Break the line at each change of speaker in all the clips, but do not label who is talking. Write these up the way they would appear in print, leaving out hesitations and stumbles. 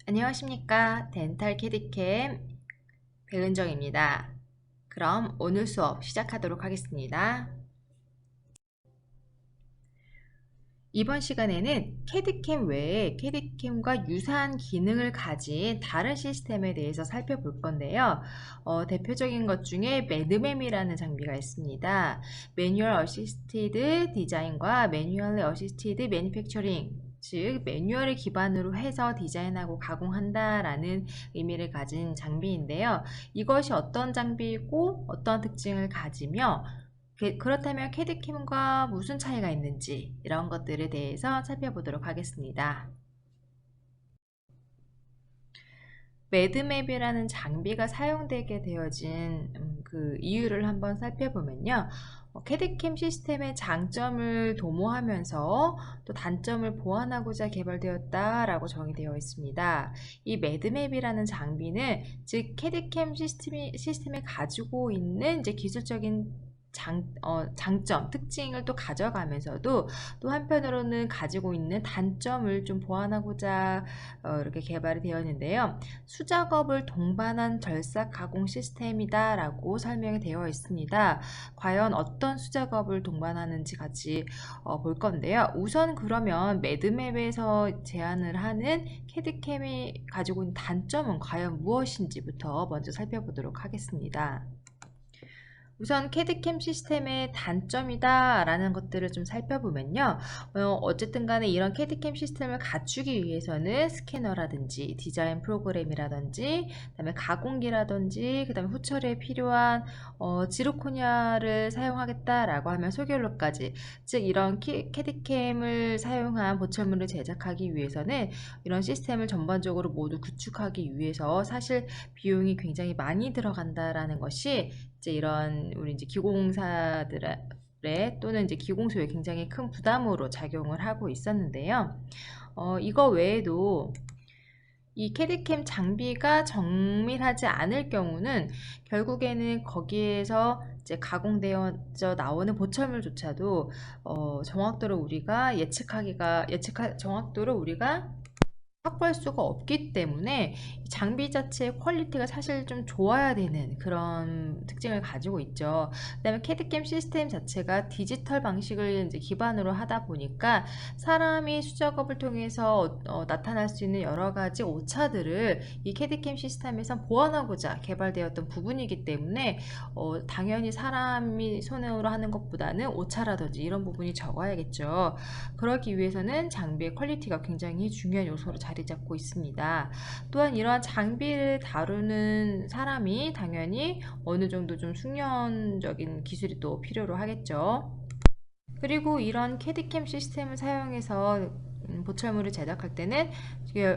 안녕하십니까. 덴탈 캐디캠 배은정입니다. 그럼 오늘 수업 시작하도록 하겠습니다. 이번 시간에는 캐디캠 외에 캐디캠과 유사한 기능을 가진 다른 시스템에 대해서 살펴볼 건데요. 대표적인 것 중에 매드맵이라는 장비가 있습니다. 매뉴얼 어시스티드 디자인과 매뉴얼리 어시스티드 매니팩처링, 즉 매뉴얼을 기반으로 해서 디자인하고 가공한다라는 의미를 가진 장비인데요. 이것이 어떤 장비이고 어떤 특징을 가지며 그렇다면 캐디캠과 무슨 차이가 있는지 이런 것들에 대해서 살펴보도록 하겠습니다. 매드맵이라는 장비가 사용되게 되어진 그 이유를 한번 살펴보면요. 캐디캠 시스템의 장점을 도모하면서 또 단점을 보완하고자 개발되었다라고 정의되어 있습니다. 이 매드맵이라는 장비는 즉 캐디캠 시스템이 가지고 있는 이제 기술적인 장점, 특징을 또 가져가면서도 또 한편으로는 가지고 있는 단점을 좀 보완하고자 이렇게 개발이 되었는데요. 수작업을 동반한 절삭 가공 시스템이다 라고 설명이 되어 있습니다. 과연 어떤 수작업을 동반하는지 같이 볼 건데요. 우선 그러면 매드맵에서 제안을 하는 캐디캠이 가지고 있는 단점은 과연 무엇인지부터 먼저 살펴보도록 하겠습니다. 우선 캐디캠 시스템의 단점이다 라는 것들을 좀 살펴보면요. 어쨌든 간에 이런 캐디캠 시스템을 갖추기 위해서는 스캐너라든지 디자인 프로그램이라든지 그다음에 가공기라든지 그다음에 후처리에 필요한 지르코니아를 사용하겠다라고 하면 소결로까지, 즉 이런 캐디캠을 사용한 보철물을 제작하기 위해서는 이런 시스템을 전반적으로 모두 구축하기 위해서 사실 비용이 굉장히 많이 들어간다라는 것이 이제 이런 우리 이제 기공사들의 또는 이제 기공소에 굉장히 큰 부담으로 작용을 하고 있었는데요. 이거 외에도 이 캐디캠 장비가 정밀하지 않을 경우는 결국에는 거기에서 이제 가공되어져 나오는 보철물조차도 정확도를 우리가 정확도를 우리가 확보할 수가 없기 때문에 장비 자체의 퀄리티가 사실 좀 좋아야 되는 그런 특징을 가지고 있죠. 그다음에 캐디캠 시스템 자체가 디지털 방식을 이제 기반으로 하다 보니까 사람이 수작업을 통해서 나타날 수 있는 여러 가지 오차들을 이 캐디캠 시스템에서 보완하고자 개발되었던 부분이기 때문에 당연히 사람이 손으로 하는 것보다는 오차라든지 이런 부분이 적어야겠죠. 그러기 위해서는 장비의 퀄리티가 굉장히 중요한 요소로 자리 잡고 있습니다. 또한 이러한 장비를 다루는 사람이 당연히 어느 정도 좀 숙련적인 기술이 또 필요로 하겠죠. 그리고 이런 캐디캠 시스템을 사용해서 보철물을 제작할 때는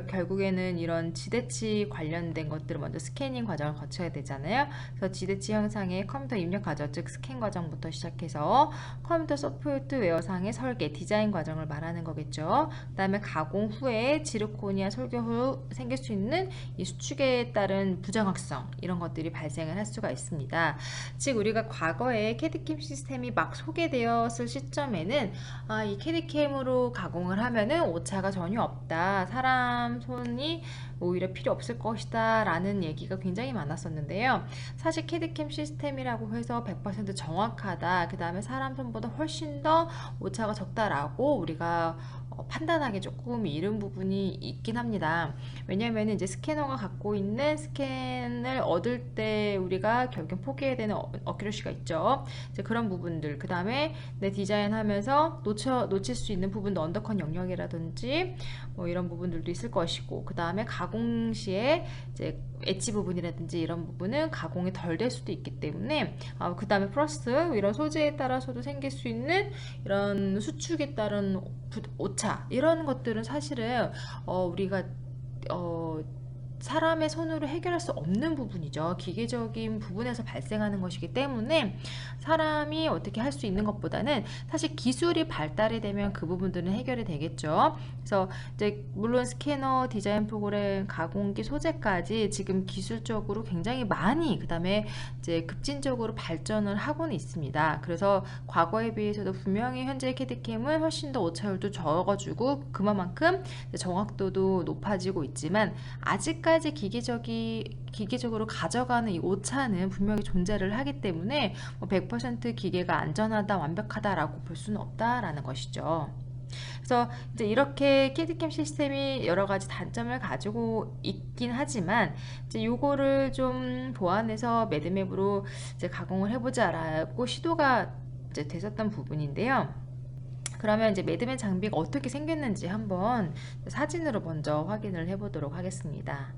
결국에는 이런 지대치 관련된 것들을 먼저 스캐닝 과정을 거쳐야 되잖아요. 그래서 지대치 형상의 컴퓨터 입력 과정, 즉 스캔 과정부터 시작해서 컴퓨터 소프트웨어상의 설계, 디자인 과정을 말하는 거겠죠. 그 다음에 가공 후에 지르코니아 설계 후 생길 수 있는 이 수축에 따른 부정확성, 이런 것들이 발생을 할 수가 있습니다. 즉 우리가 과거에 캐디캠 시스템이 막 소개되었을 시점에는 이 캐디캠으로 가공을 하면은 오차가 전혀 없다, 사람 손이 오히려 필요 없을 것이다 라는 얘기가 굉장히 많았었는데요. 사실 캐디캠 시스템이라고 해서 100% 정확하다, 그 다음에 사람 손보다 훨씬 더 오차가 적다라고 우리가 판단하기 조금 이른 부분이 있긴 합니다. 왜냐하면 이제 스캐너가 갖고 있는 스캔을 얻을 때 우리가 결국 포기해야 되는 어큐러시가 있죠. 이제 그런 부분들, 그 다음에 내 디자인하면서 놓칠 수 있는 부분도 언더컨 영역이라든지 뭐 이런 부분들도 있을 것이고, 그 다음에 가공 시에 이제 엣지 부분이라든지 이런 부분은 가공이 덜 될 수도 있기 때문에 그 다음에 플러스 이런 소재에 따라서도 생길 수 있는 이런 수축에 따른 오차, 이런 것들은 사실은 우리가 사람의 손으로 해결할 수 없는 부분이죠. 기계적인 부분에서 발생하는 것이기 때문에 사람이 어떻게 할 수 있는 것보다는 사실 기술이 발달이 되면 그 부분들은 해결이 되겠죠. 그래서 이제 물론 스캐너, 디자인 프로그램, 가공기, 소재까지 지금 기술적으로 굉장히 많이 그다음에 이제 급진적으로 발전을 하고는 있습니다. 그래서 과거에 비해서도 분명히 현재 캐드캠은 훨씬 더 오차율도 적어주고 그만큼 정확도도 높아지고 있지만 아직까지 기계적으로 가져가는 이 오차는 분명히 존재를 하기 때문에 100% 기계가 안전하다, 완벽하다라고 볼 수는 없다라는 것이죠. 그래서 이제 이렇게 캐드캠 시스템이 여러 가지 단점을 가지고 있긴 하지만 이제 요거를 좀 보완해서 매드맵으로 이제 가공을 해보자라고 시도가 이제 됐었던 부분인데요. 그러면 이제 매드맵 장비가 어떻게 생겼는지 한번 사진으로 먼저 확인을 해보도록 하겠습니다.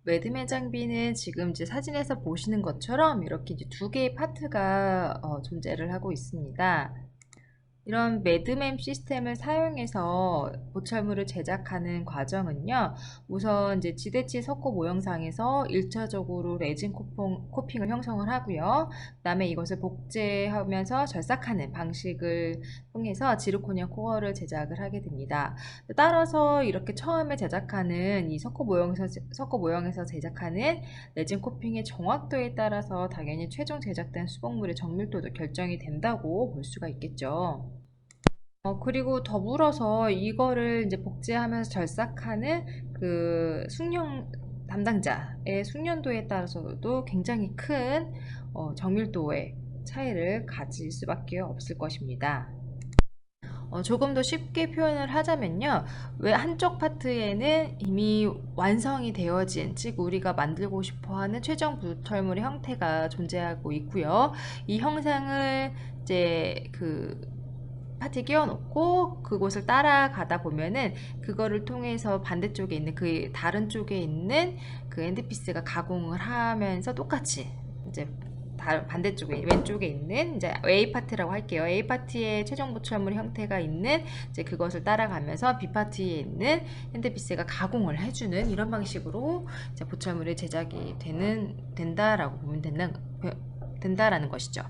매드맨 장비는 지금 이제 사진에서 보시는 것처럼 이렇게 이제 두 개의 파트가 존재를 하고 있습니다. 이런 매드맵 시스템을 사용해서 보철물을 제작하는 과정은요, 우선 이제 지대치 석고 모형상에서 1차적으로 레진 코핑을 형성을 하고요. 그 다음에 이것을 복제하면서 절삭하는 방식을 통해서 지르코니아 코어를 제작을 하게 됩니다. 따라서 이렇게 처음에 제작하는 이 석고 모형에서 제작하는 레진 코핑의 정확도에 따라서 당연히 최종 제작된 수복물의 정밀도도 결정이 된다고 볼 수가 있겠죠. 그리고 더불어서 이거를 이제 복제하면서 절삭하는 그 숙련 담당자의 숙련도에 따라서도 굉장히 큰 정밀도의 차이를 가질 수밖에 없을 것입니다. 조금 더 쉽게 표현을 하자면요. 왜 한쪽 파트에는 이미 완성이 되어진, 즉 우리가 만들고 싶어하는 최종 부철물의 형태가 존재하고 있고요. 이 형상을 이제 그 파트에 끼워놓고 그곳을 따라가다 보면은 그거를 통해서 반대쪽에 있는 그 다른 쪽에 있는 그 엔드피스가 가공을 하면서 똑같이 이제 반대쪽에 왼쪽에 있는 이제 A 파트라고 할게요. A 파트의 최종 보철물 형태가 있는 이제 그것을 따라가면서 B 파트에 있는 핸드피스가 가공을 해주는 이런 방식으로 이제 보철물이 제작이 된다라고 보면 된다라는 것이죠.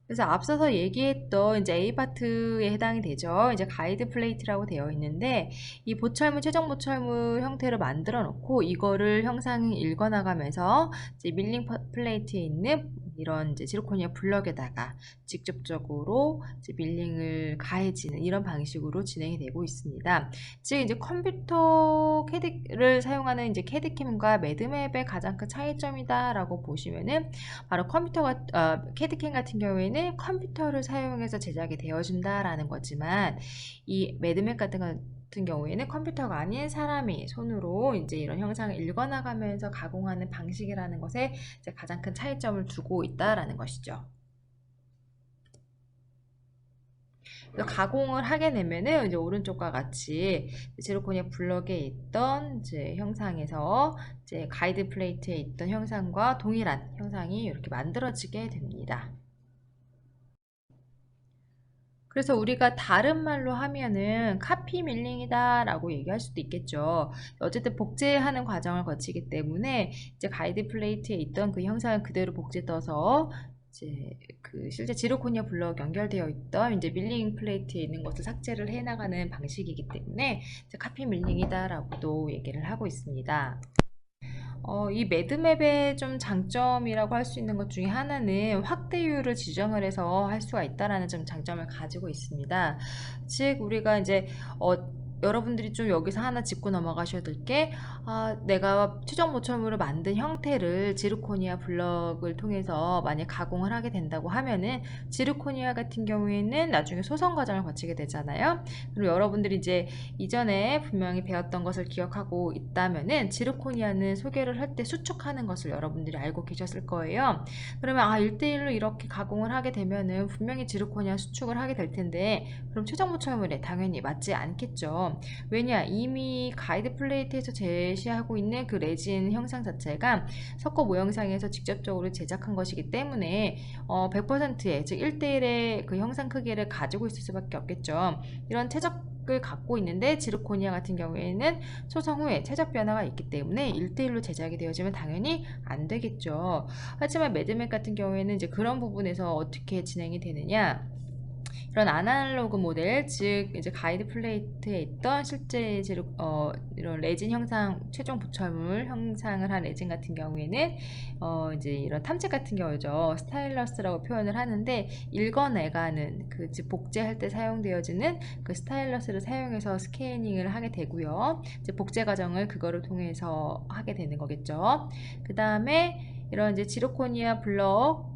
그래서 앞서서 얘기했던 이제 A 파트에 해당이 되죠. 이제 가이드 플레이트라고 되어 있는데 이 보철물 최종 보철물 형태로 만들어 놓고 이거를 형상이 읽어 나가면서 이제 밀링 플레이트에 있는 이런 이제 지르코니아 블럭에다가 직접적으로 이제 밀링을 가해지는 이런 방식으로 진행이 되고 있습니다. 즉 이제 컴퓨터 캐드를 사용하는 이제 캐드캠과 매드맵의 가장 큰 차이점이다라고 보시면은 바로 캐드캠 같은 경우에는 컴퓨터를 사용해서 제작이 되어준다라는 거지만 이 매드맵 같은 경우에는 컴퓨터가 아닌 사람이 손으로 이제 이런 형상을 읽어나가면서 가공하는 방식이라는 것에 이제 가장 큰 차이점을 두고 있다라는 것이죠. 가공을 하게 되면은 이제 오른쪽과 같이 지르코니아 블럭에 있던 이제 형상에서 이제 가이드 플레이트에 있던 형상과 동일한 형상이 이렇게 만들어지게 됩니다. 그래서 우리가 다른 말로 하면은 카피 밀링이다 라고 얘기할 수도 있겠죠. 어쨌든 복제하는 과정을 거치기 때문에 이제 가이드 플레이트에 있던 그 형상을 그대로 복제 떠서 이제 그 실제 지르코니아 블럭 연결되어 있던 이제 밀링 플레이트에 있는 것을 삭제를 해 나가는 방식이기 때문에 이제 카피 밀링이다라고도 얘기를 하고 있습니다. 이 매드맵의 좀 장점이라고 할 수 있는 것 중에 하나는 확대율을 지정을 해서 할 수가 있다라는 좀 장점을 가지고 있습니다. 즉 우리가 이제 여러분들이 좀 여기서 하나 짚고 넘어가셔야 될 게 내가 최종 모처물을 만든 형태를 지르코니아 블럭을 통해서 만약 가공을 하게 된다고 하면은 지르코니아 같은 경우에는 나중에 소성 과정을 거치게 되잖아요. 그리고 여러분들이 이제 이전에 분명히 배웠던 것을 기억하고 있다면은 지르코니아는 소개를 할 때 수축하는 것을 여러분들이 알고 계셨을 거예요. 그러면 1대1로 이렇게 가공을 하게 되면은 분명히 지르코니아 수축을 하게 될 텐데 그럼 최종 모처물에 당연히 맞지 않겠죠. 거죠. 왜냐? 이미 가이드 플레이트에서 제시하고 있는 그 레진 형상 자체가 석고 모형상에서 직접적으로 제작한 것이기 때문에 100%의 즉 1대1의 그 형상 크기를 가지고 있을 수밖에 없겠죠. 이런 최적을 갖고 있는데 지르코니아 같은 경우에는 소성 후에 최적 변화가 있기 때문에 1대1로 제작이 되어지면 당연히 안 되겠죠. 하지만 매드맥 같은 경우에는 이제 그런 부분에서 어떻게 진행이 되느냐, 이런 아날로그 모델, 즉 이제 가이드 플레이트에 있던 실제 이런 레진 형상, 최종 부처물 형상을 한 레진 같은 경우에는 이제 이런 탐색 같은 경우죠, 스타일러스라고 표현을 하는데, 읽어내가는 즉 복제할 때 사용되어지는 그 스타일러스를 사용해서 스캐닝을 하게 되고요. 이제 복제 과정을 그거를 통해서 하게 되는 거겠죠. 그 다음에 이런 이제 지르코니아 블럭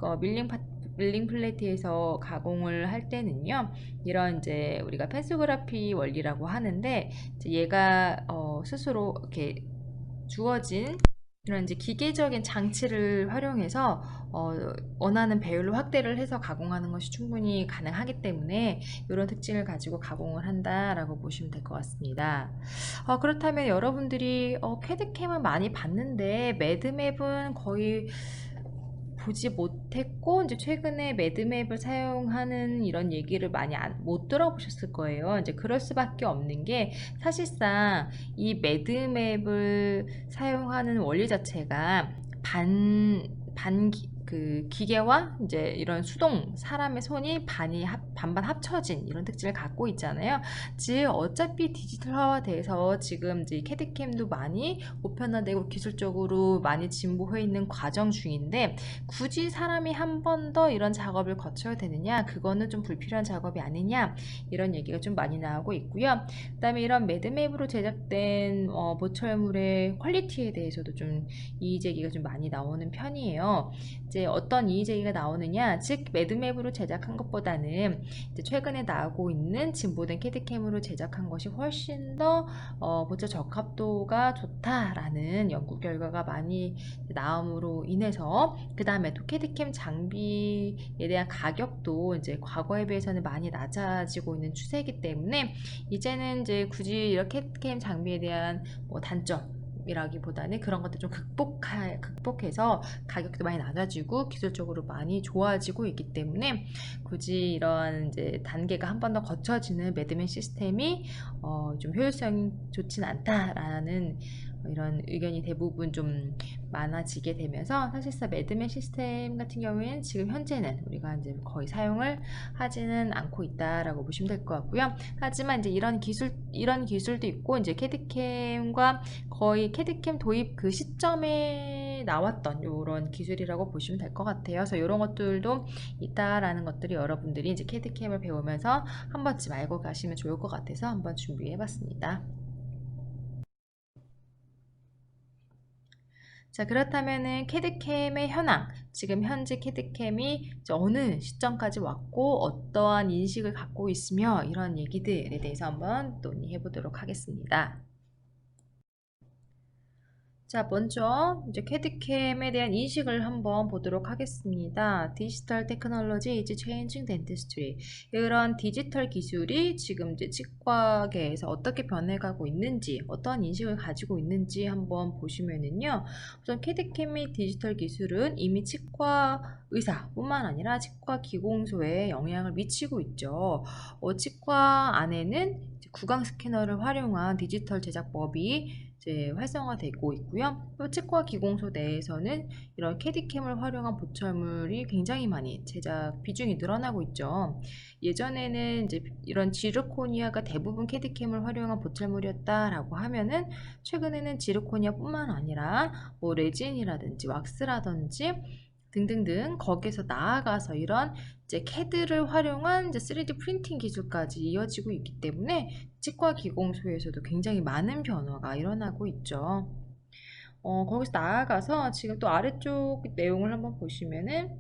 밀링 플레이트에서 가공을 할 때는요, 이런 이제 우리가 펜소그라피 원리라고 하는데, 이제 얘가 스스로 이렇게 주어진 이런 이제 기계적인 장치를 활용해서 원하는 배율로 확대를 해서 가공하는 것이 충분히 가능하기 때문에 이런 특징을 가지고 가공을 한다라고 보시면 될 것 같습니다. 그렇다면 여러분들이 캐드캠을 많이 봤는데 매드맵은 거의 보지 못했고, 이제 최근에 매드맵을 사용하는 이런 얘기를 많이 못 들어보셨을 거예요. 이제 그럴 수밖에 없는 게, 사실상 이 매드맵을 사용하는 원리 자체가 그 기계와 이제 이런 수동 사람의 손이 반반 합쳐진 이런 특징을 갖고 있잖아요. 즉 어차피 디지털화가 돼서 지금 이제 캐드캠도 많이 보편화되고 기술적으로 많이 진보해 있는 과정 중인데, 굳이 사람이 한 번 더 이런 작업을 거쳐야 되느냐, 그거는 좀 불필요한 작업이 아니냐, 이런 얘기가 좀 많이 나오고 있고요. 그 다음에 이런 매드맵으로 제작된 보철물의 퀄리티에 대해서도 좀 이의제기가 좀 많이 나오는 편이에요. 이제 어떤 이의제기가 나오느냐, 즉 매드맵으로 제작한 것보다는 이제 최근에 나오고 있는 진보된 캐드캠으로 제작한 것이 훨씬 더 보철 적합도가 좋다라는 연구 결과가 많이 나옴으로 인해서, 그 다음에 또 캐드캠 장비에 대한 가격도 이제 과거에 비해서는 많이 낮아지고 있는 추세이기 때문에, 이제는 이제 굳이 이렇게 캐드캠 장비에 대한 단점 이라기보다는 그런 것들 좀 극복해서 가격도 많이 낮아지고 기술적으로 많이 좋아지고 있기 때문에, 굳이 이런 이제 단계가 한 번 더 거쳐지는 매드맨 시스템이 좀 효율성이 좋진 않다라는 이런 의견이 대부분 좀 많아지게 되면서, 사실상 매드맨 시스템 같은 경우에는 지금 현재는 우리가 이제 거의 사용을 하지는 않고 있다라고 보시면 될 것 같고요. 하지만 이제 이런 기술도 있고, 이제 캐드캠과 거의 캐드캠 도입 그 시점에 나왔던 이런 기술이라고 보시면 될 것 같아요. 그래서 이런 것들도 있다라는 것들이 여러분들이 이제 캐드캠을 배우면서 한 번쯤 알고 가시면 좋을 것 같아서 한번 준비해 봤습니다. 자, 그렇다면은 캐드캠의 현황, 지금 현재 캐드캠이 어느 시점까지 왔고 어떠한 인식을 갖고 있으며, 이런 얘기들에 대해서 한번 논의해 보도록 하겠습니다. 자, 먼저 이제 캐드캠에 대한 인식을 한번 보도록 하겠습니다. 디지털 테크놀로지 is changing dentistry. 이런 디지털 기술이 지금 이제 치과계에서 어떻게 변해가고 있는지, 어떤 인식을 가지고 있는지 한번 보시면은요. 우선 캐드캠의 디지털 기술은 이미 치과 의사뿐만 아니라 치과 기공소에 영향을 미치고 있죠. 치과 안에는 구강 스캐너를 활용한 디지털 제작법이 이제 활성화되고 있고요. 또 치과 기공소 내에서는 이런 캐디캠을 활용한 보철물이 굉장히 많이 제작 비중이 늘어나고 있죠. 예전에는 이제 이런 지르코니아가 대부분 캐디캠을 활용한 보철물이었다라고 하면은, 최근에는 지르코니아뿐만 아니라 뭐 레진이라든지 왁스라든지 등등등 거기에서 나아가서 이런 이제 CAD를 활용한 이제 3D 프린팅 기술까지 이어지고 있기 때문에 치과 기공소에서도 굉장히 많은 변화가 일어나고 있죠. 거기서 나아가서 지금 또 아래쪽 내용을 한번 보시면은,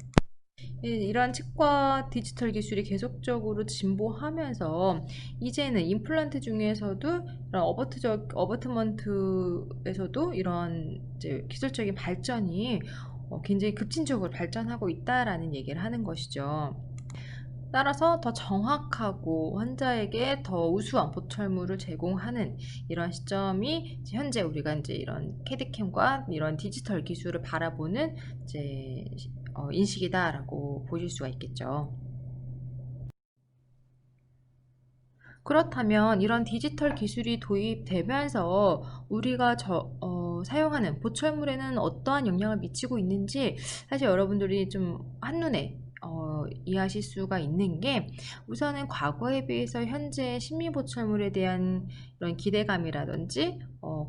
이런 치과 디지털 기술이 계속적으로 진보하면서 이제는 임플란트 중에서도 이런 어버트먼트에서도 이런 이제 기술적인 발전이 굉장히 급진적으로 발전하고 있다라는 얘기를 하는 것이죠. 따라서 더 정확하고 환자에게 더 우수한 보철물을 제공하는 이런 시점이 이제 현재 우리가 이제 이런 캐디캠과 이런 디지털 기술을 바라보는 이제 인식이다라고 보실 수가 있겠죠. 그렇다면 이런 디지털 기술이 도입되면서 우리가 사용하는 보철물에는 어떠한 영향을 미치고 있는지 사실 여러분들이 좀 한눈에 이해하실 수가 있는 게 우선은 과거에 비해서 현재 신미보철물에 대한 이런 기대감이라든지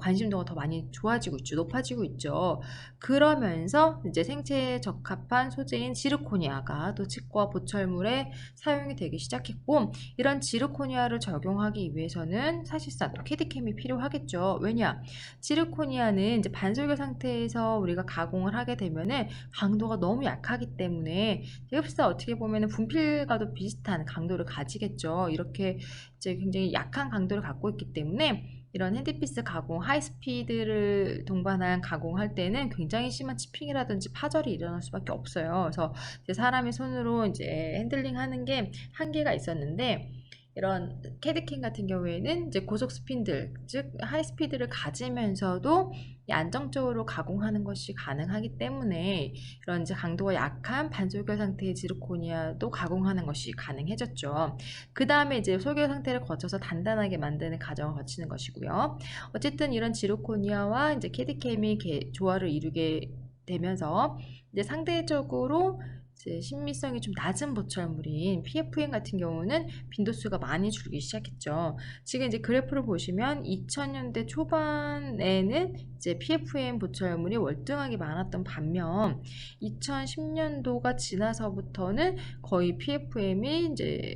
관심도가 더 많이 좋아지고 있죠. 높아지고 있죠. 그러면서 이제 생체에 적합한 소재인 지르코니아가 또 치과 보철물에 사용이 되기 시작했고 이런 지르코니아를 적용하기 위해서는 사실상 또 캐디캠이 필요하겠죠. 왜냐? 지르코니아는 이제 반솔교 상태에서 우리가 가공을 하게 되면은 강도가 너무 약하기 때문에 흡사 어떻게 보면 분필과도 비슷한 강도를 가지겠죠. 이렇게 이제 굉장히 약한 강도를 갖고 있기 때문에 이런 핸드피스 가공, 하이스피드를 동반한 가공할 때는 굉장히 심한 치핑이라든지 파절이 일어날 수밖에 없어요. 그래서 이제 사람이 손으로 이제 핸들링 하는 게 한계가 있었는데 이런 캐드캠 같은 경우에는 이제 고속 스핀들, 즉 하이스피드를 가지면서도 안정적으로 가공하는 것이 가능하기 때문에 이런 이제 강도가 약한 반솔결 상태의 지르코니아도 가공하는 것이 가능해졌죠. 그 다음에 이제 솔결 상태를 거쳐서 단단하게 만드는 과정을 거치는 것이고요. 어쨌든 이런 지르코니아와 이제 캐드캠이 조화를 이루게 되면서 이제 상대적으로 이제 신미성이 좀 낮은 보철물인 PFM 같은 경우는 빈도수가 많이 줄기 시작했죠. 지금 이제 그래프를 보시면 2000년대 초반에는 이제 PFM 보철물이 월등하게 많았던 반면 2010년도가 지나서부터는 거의 PFM이 이제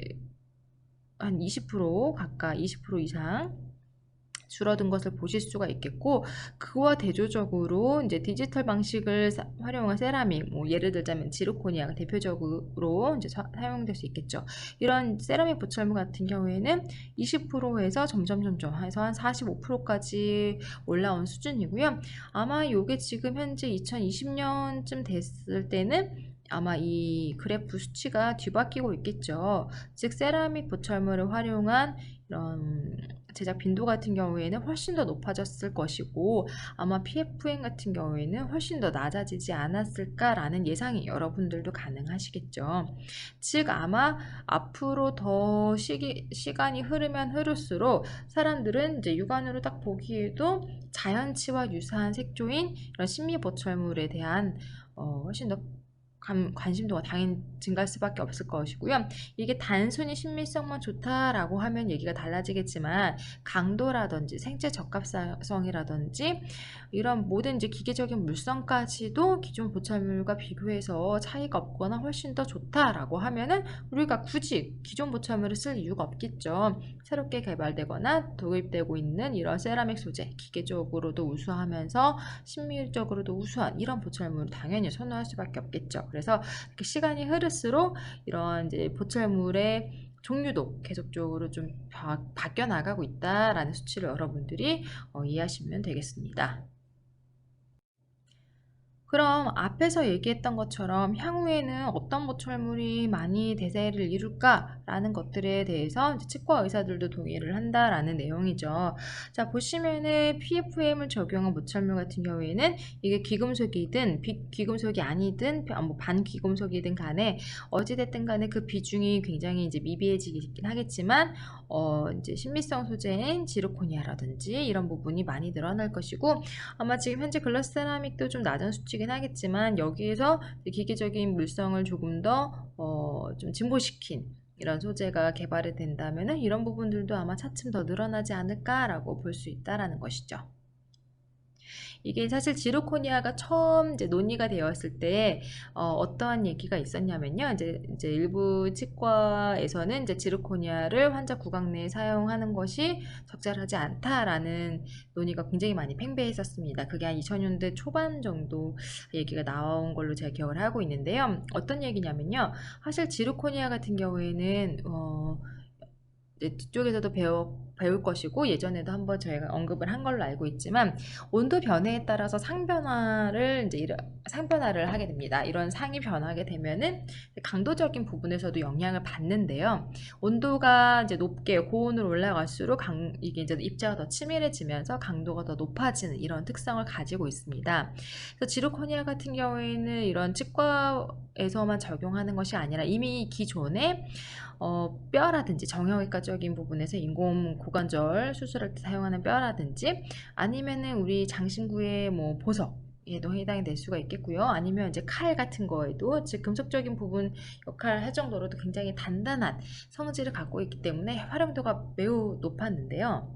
한 20% 가까이 20% 이상 줄어든 것을 보실 수가 있겠고 그와 대조적으로 이제 디지털 방식을 활용한 세라믹 뭐 예를 들자면 지르코니아가 대표적으로 이제 사용될 수 있겠죠. 이런 세라믹 보철물 같은 경우에는 20%에서 점점 해서 한 45%까지 올라온 수준이고요. 아마 이게 지금 현재 2020년쯤 됐을 때는 아마 이 그래프 수치가 뒤바뀌고 있겠죠. 즉 세라믹 보철물을 활용한 이런 제작 빈도 같은 경우에는 훨씬 더 높아졌을 것이고 아마 PFM 같은 경우에는 훨씬 더 낮아지지 않았을까라는 예상이 여러분들도 가능하시겠죠. 즉 아마 앞으로 더 시간이 흐르면 흐를수록 사람들은 이제 육안으로 딱 보기에도 자연치와 유사한 색조인 이런 신미보철물에 대한 훨씬 더 관심도가 당연히 증가할 수밖에 없을 것이고요. 이게 단순히 신밀성만 좋다라고 하면 얘기가 달라지겠지만 강도라든지 생체 적합성이라든지 이런 모든 이제 기계적인 물성까지도 기존 보철물과 비교해서 차이가 없거나 훨씬 더 좋다라고 하면은 우리가 굳이 기존 보철물을 쓸 이유가 없겠죠. 새롭게 개발되거나 도입되고 있는 이런 세라믹 소재, 기계적으로도 우수하면서 심미적으로도 우수한 이런 보철물을 당연히 선호할 수밖에 없겠죠. 그래서 이렇게 시간이 흐를수록 이런 이제 보철물의 종류도 계속적으로 좀 바뀌어 나가고 있다라는 수치를 여러분들이 이해하시면 되겠습니다. 그럼 앞에서 얘기했던 것처럼 향후에는 어떤 보철물이 많이 대세를 이룰까라는 것들에 대해서 이제 치과 의사들도 동의를 한다라는 내용이죠. 자, 보시면은 PFM을 적용한 보철물 같은 경우에는 이게 귀금속이든 비귀금속이 아니든 뭐 반귀금속이든 간에 어찌됐든 간에 그 비중이 굉장히 이제 미비해지긴 하겠지만 이제 신미성 소재인 지르코니아라든지 이런 부분이 많이 늘어날 것이고 아마 지금 현재 글라스 세라믹도 좀 낮은 수치긴 하겠지만 여기에서 기계적인 물성을 조금 더 좀 증보시킨 이런 소재가 개발이 된다면 이런 부분들도 아마 차츰 더 늘어나지 않을까라고 볼 수 있다라는 것이죠. 이게 사실 지르코니아가 처음 이제 논의가 되었을 때 어떠한 얘기가 있었냐면요. 이제 일부 치과에서는 이제 지르코니아를 환자 구강 내에 사용하는 것이 적절하지 않다라는 논의가 굉장히 많이 팽배했었습니다. 그게 한 2000년대 초반 정도 얘기가 나온 걸로 제가 기억을 하고 있는데요. 어떤 얘기냐면요. 사실 지르코니아 같은 경우에는 뒤쪽에서도 배울 것이고, 예전에도 한번 저희가 언급을 한 걸로 알고 있지만, 온도 변화에 따라서 상변화를 하게 됩니다. 이런 상이 변하게 되면은 강도적인 부분에서도 영향을 받는데요. 온도가 이제 높게 고온으로 올라갈수록 이게 이제 입자가 더 치밀해지면서 강도가 더 높아지는 이런 특성을 가지고 있습니다. 그래서 지르코니아 같은 경우에는 이런 치과에서만 적용하는 것이 아니라 이미 기존에 뼈라든지 정형외과적인 부분에서 인공 고관절 수술할 때 사용하는 뼈라든지, 아니면은 우리 장신구의 뭐 보석 에도 해당이 될 수가 있겠고요. 아니면 이제 칼 같은 거에도 즉 금속적인 부분 역할을 할 정도로도 굉장히 단단한 성질을 갖고 있기 때문에 활용도가 매우 높았는데요.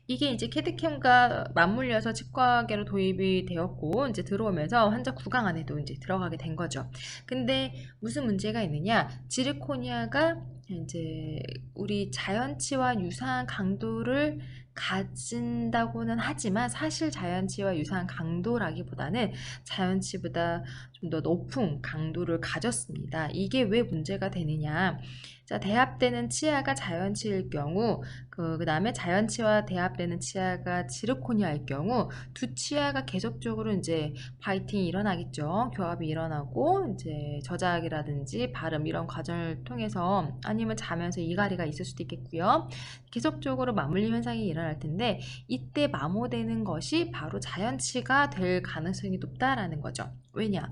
이게 이제 캐드캠과 맞물려서 치과계로 도입이 되었고, 이제 들어오면서 환자 구강 안에도 이제 들어가게 된 거죠. 근데 무슨 문제가 있느냐? 지르코니아가 이제 우리 자연치와 유사한 강도를 가진다고는 하지만, 사실 자연치와 유사한 강도라기보다는 자연치보다 좀 더 높은 강도를 가졌습니다. 이게 왜 문제가 되느냐? 자, 대합되는 치아가 자연치일 경우, 그 다음에 자연치와 대합되는 치아가 지르코니아일 경우, 두 치아가 계속적으로 이제 바이팅이 일어나겠죠. 교합이 일어나고, 이제 저작이라든지 발음 이런 과정을 통해서, 아니면 자면서 이갈이가 있을 수도 있겠고요. 계속적으로 맞물림 현상이 일어날 텐데, 이때 마모되는 것이 바로 자연치가 될 가능성이 높다라는 거죠. 왜냐?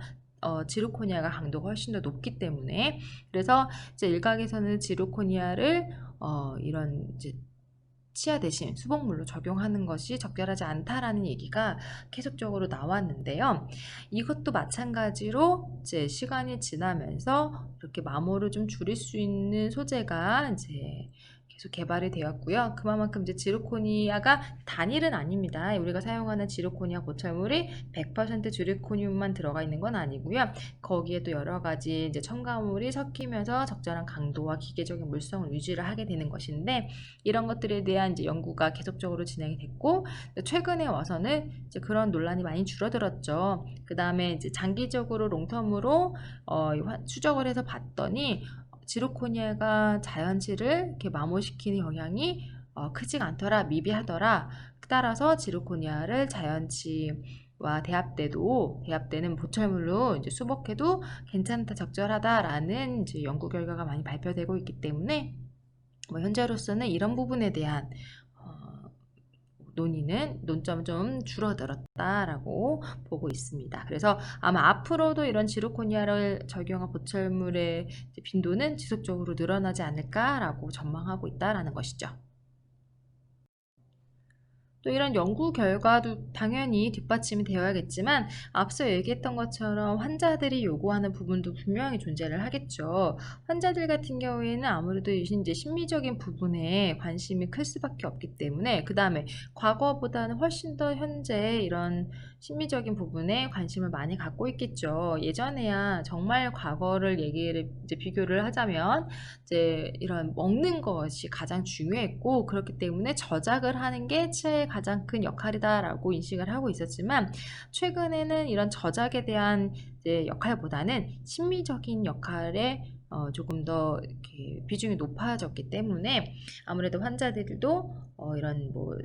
지르코니아가 강도가 훨씬 더 높기 때문에. 그래서 이제 일각에서는 지르코니아를 이런 이제 치아 대신 수복물로 적용하는 것이 적절하지 않다라는 얘기가 계속적으로 나왔는데요. 이것도 마찬가지로 이제 시간이 지나면서 이렇게 마모를 좀 줄일 수 있는 소재가 이제 계속 개발이 되었고요. 그만큼 이제 지르코니아가 단일은 아닙니다. 우리가 사용하는 지르코니아 보철물이 100% 지르코늄만 들어가 있는 건 아니고요. 거기에 또 여러 가지 이제 첨가물이 섞이면서 적절한 강도와 기계적인 물성을 유지를 하게 되는 것인데, 이런 것들에 대한 이제 연구가 계속적으로 진행이 됐고, 최근에 와서는 이제 그런 논란이 많이 줄어들었죠. 그 다음에 이제 장기적으로 롱텀으로 추적을 해서 봤더니, 지르코니아가 자연치를 이렇게 마모시키는 영향이 크지가 않더라, 미비하더라. 따라서 지르코니아를 자연치와 대합되는 보철물로 이제 수복해도 괜찮다, 적절하다라는 이제 연구 결과가 많이 발표되고 있기 때문에, 현재로서는 이런 부분에 대한 논점은 좀 줄어들었다라고 보고 있습니다. 그래서 아마 앞으로도 이런 지르코니아를 적용한 보철물의 빈도는 지속적으로 늘어나지 않을까라고 전망하고 있다라는 것이죠. 또 이런 연구 결과도 당연히 뒷받침이 되어야겠지만, 앞서 얘기했던 것처럼 환자들이 요구하는 부분도 분명히 존재를 하겠죠. 환자들 같은 경우에는 아무래도 이제 심미적인 부분에 관심이 클 수밖에 없기 때문에, 그 다음에 과거보다는 훨씬 더 현재 이런 심미적인 부분에 관심을 많이 갖고 있겠죠. 예전에야 정말 과거를 이제 비교를 하자면 이제 이런 먹는 것이 가장 중요했고, 그렇기 때문에 저작을 하는 게 치아의 가장 큰 역할이다라고 인식을 하고 있었지만, 최근에는 이런 저작에 대한 이제 역할보다는 심미적인 역할에 조금 더 이렇게 비중이 높아졌기 때문에, 아무래도 환자들도 이런 뭐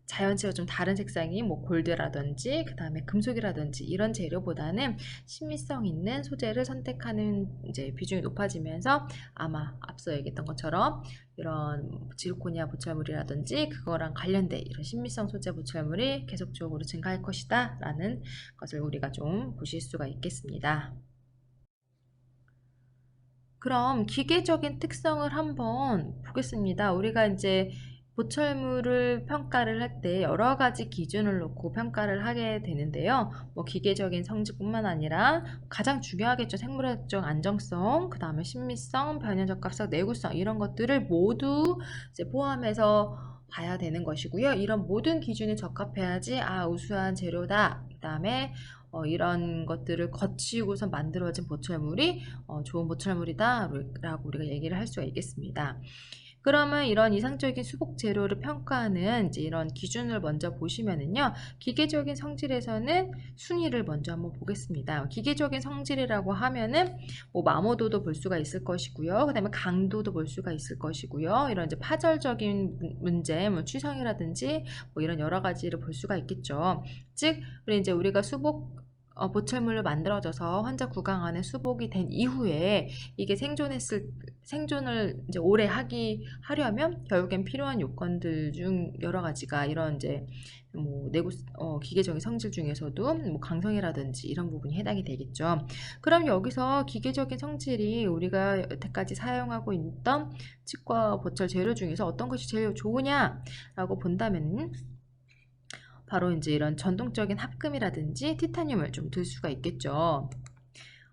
자연치와 좀 다른 색상이 뭐 골드라든지 그 다음에 금속이라든지 이런 재료보다는 신미성 있는 소재를 선택하는 이제 비중이 높아지면서, 아마 앞서 얘기했던 것처럼 이런 지르코니아 보철물이라든지 그거랑 관련된 이런 신미성 소재 보철물이 계속적으로 증가할 것이다 라는 것을 우리가 좀 보실 수가 있겠습니다. 그럼 기계적인 특성을 한번 보겠습니다. 우리가 이제 보철물을 평가를 할 때 여러 가지 기준을 놓고 평가를 하게 되는데요. 뭐 기계적인 성질뿐만 아니라 가장 중요하겠죠. 생물학적 안정성, 그 다음에 신미성, 변연적합성, 내구성 이런 것들을 모두 이제 포함해서 봐야 되는 것이고요. 이런 모든 기준에 적합해야지 우수한 재료다. 그 다음에 이런 것들을 거치고서 만들어진 보철물이 좋은 보철물이다 라고 우리가 얘기를 할 수가 있겠습니다. 그러면 이런 이상적인 수복 재료를 평가하는 이제 이런 기준을 먼저 보시면은요. 기계적인 성질에서는 순위를 먼저 한번 보겠습니다. 기계적인 성질이라고 하면은 뭐 마모도도 볼 수가 있을 것이고요. 그다음에 강도도 볼 수가 있을 것이고요. 이런 이제 파절적인 문제, 뭐 취성이라든지 뭐 이런 여러 가지를 볼 수가 있겠죠. 즉, 우리가 수복 보철물로 만들어져서 환자 구강 안에 수복이 된 이후에 이게 생존을 이제 오래 하려면 결국엔 필요한 요건들 중 여러 가지가 이런 이제 뭐 기계적인 성질 중에서도 뭐 강성이라든지 이런 부분이 해당이 되겠죠. 그럼 여기서 기계적인 성질이 우리가 여태까지 사용하고 있던 치과 보철 재료 중에서 어떤 것이 제일 좋으냐라고 본다면 바로 이제 이런 전통적인 합금이라든지 티타늄을 좀 들 수가 있겠죠.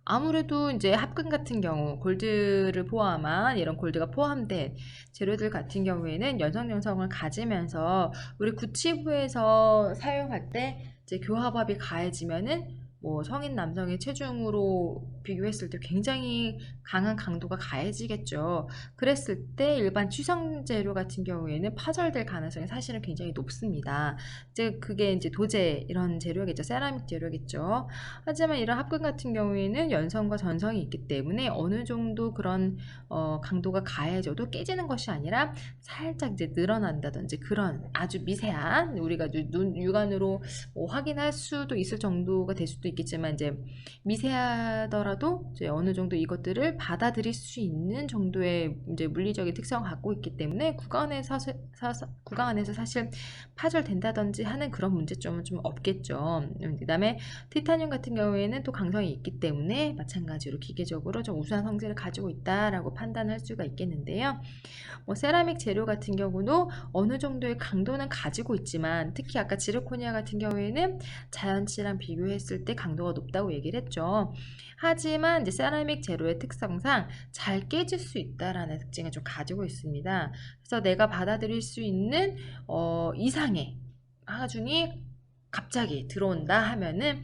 아무래도 이제 합금 같은 경우 골드를 포함한 이런 골드가 포함된 재료들 같은 경우에는 연성연성을 가지면서 우리 구치부에서 사용할 때 이제 교합압이 가해지면은 뭐 성인 남성의 체중으로 비교했을 때 굉장히 강한 강도가 가해지겠죠. 그랬을 때 일반 취성 재료 같은 경우에는 파절될 가능성이 사실은 굉장히 높습니다. 이제 그게 이제 도제 이런 재료겠죠. 세라믹 재료겠죠. 하지만 이런 합금 같은 경우에는 연성과 전성이 있기 때문에 어느 정도 그런 강도가 가해져도 깨지는 것이 아니라 살짝 이제 늘어난다든지 그런 아주 미세한 우리가 육안으로 뭐 확인할 수도 있을 정도가 될 수도 있겠지만 이제 미세하더라도 이제 어느 정도 이것들을 받아들일 수 있는 정도의 이제 물리적인 특성을 갖고 있기 때문에 구강 안에서 사실 파절된다든지 하는 그런 문제점은 좀 없겠죠. 그다음에 티타늄 같은 경우에는 또 강성이 있기 때문에 마찬가지로 기계적으로 좀 우수한 성질을 가지고 있다라고 판단할 수가 있겠는데요. 뭐 세라믹 재료 같은 경우도 어느 정도의 강도는 가지고 있지만 특히 아까 지르코니아 같은 경우에는 자연치랑 비교했을 때 강도가 높다고 얘기를 했죠. 하지만 이제 세라믹 재료의 특성상 잘 깨질 수 있다라는 특징을 좀 가지고 있습니다. 그래서 내가 받아들일 수 있는 이상의 하중이 갑자기 들어온다 하면은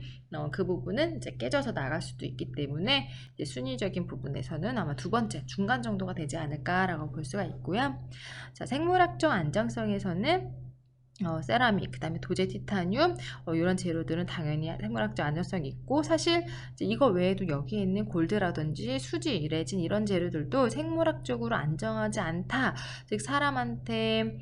그 부분은 이제 깨져서 나갈 수도 있기 때문에 이제 순위적인 부분에서는 아마 두 번째 중간 정도가 되지 않을까라고 볼 수가 있고요. 자, 생물학적 안정성에서는 세라믹, 그 다음에 도제 티타늄 이런 재료들은 당연히 생물학적 안정성이 있고 사실 이제 이거 외에도 여기에 있는 골드라든지 수지, 레진 이런 재료들도 생물학적으로 안정하지 않다. 즉 사람한테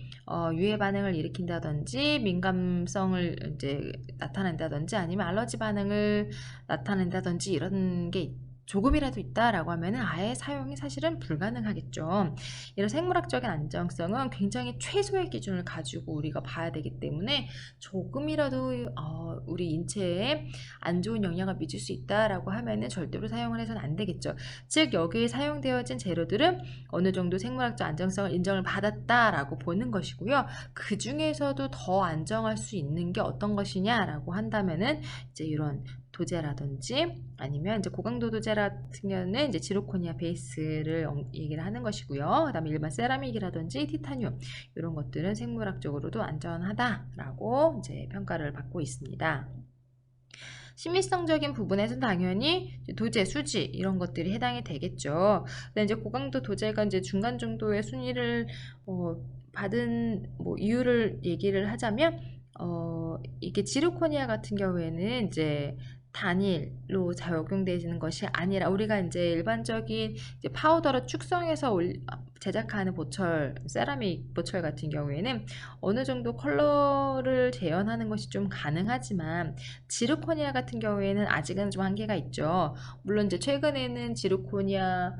유해 반응을 일으킨다든지 민감성을 이제 나타낸다든지 아니면 알러지 반응을 나타낸다든지 이런 게 조금이라도 있다라고 하면은 아예 사용이 사실은 불가능하겠죠. 이런 생물학적인 안정성은 굉장히 최소의 기준을 가지고 우리가 봐야 되기 때문에 조금이라도 우리 인체에 안 좋은 영향을 미칠 수 있다라고 하면은 절대로 사용을 해서는 안 되겠죠. 즉 여기에 사용되어진 재료들은 어느 정도 생물학적 안정성을 인정을 받았다라고 보는 것이고요. 그 중에서도 더 안정할 수 있는 게 어떤 것이냐라고 한다면은 이제 이런 도제라든지 아니면 이제 고강도 도제 같은 경우는 이제 지르코니아 베이스를 얘기를 하는 것이고요. 그다음에 일반 세라믹이라든지 티타늄 이런 것들은 생물학적으로도 안전하다라고 이제 평가를 받고 있습니다. 심미성적인 부분에서는 당연히 도제, 수지 이런 것들이 해당이 되겠죠. 근데 이제 고강도 도제가 이제 중간 정도의 순위를 받은 뭐 이유를 얘기를 하자면 이게 지르코니아 같은 경우에는 이제 단일로 적용되는 것이 아니라 우리가 이제 일반적인 이제 파우더로 축성해서 제작하는 보철, 세라믹 보철 같은 경우에는 어느 정도 컬러를 재현하는 것이 좀 가능하지만 지르코니아 같은 경우에는 아직은 좀 한계가 있죠. 물론 이제 최근에는 지르코니아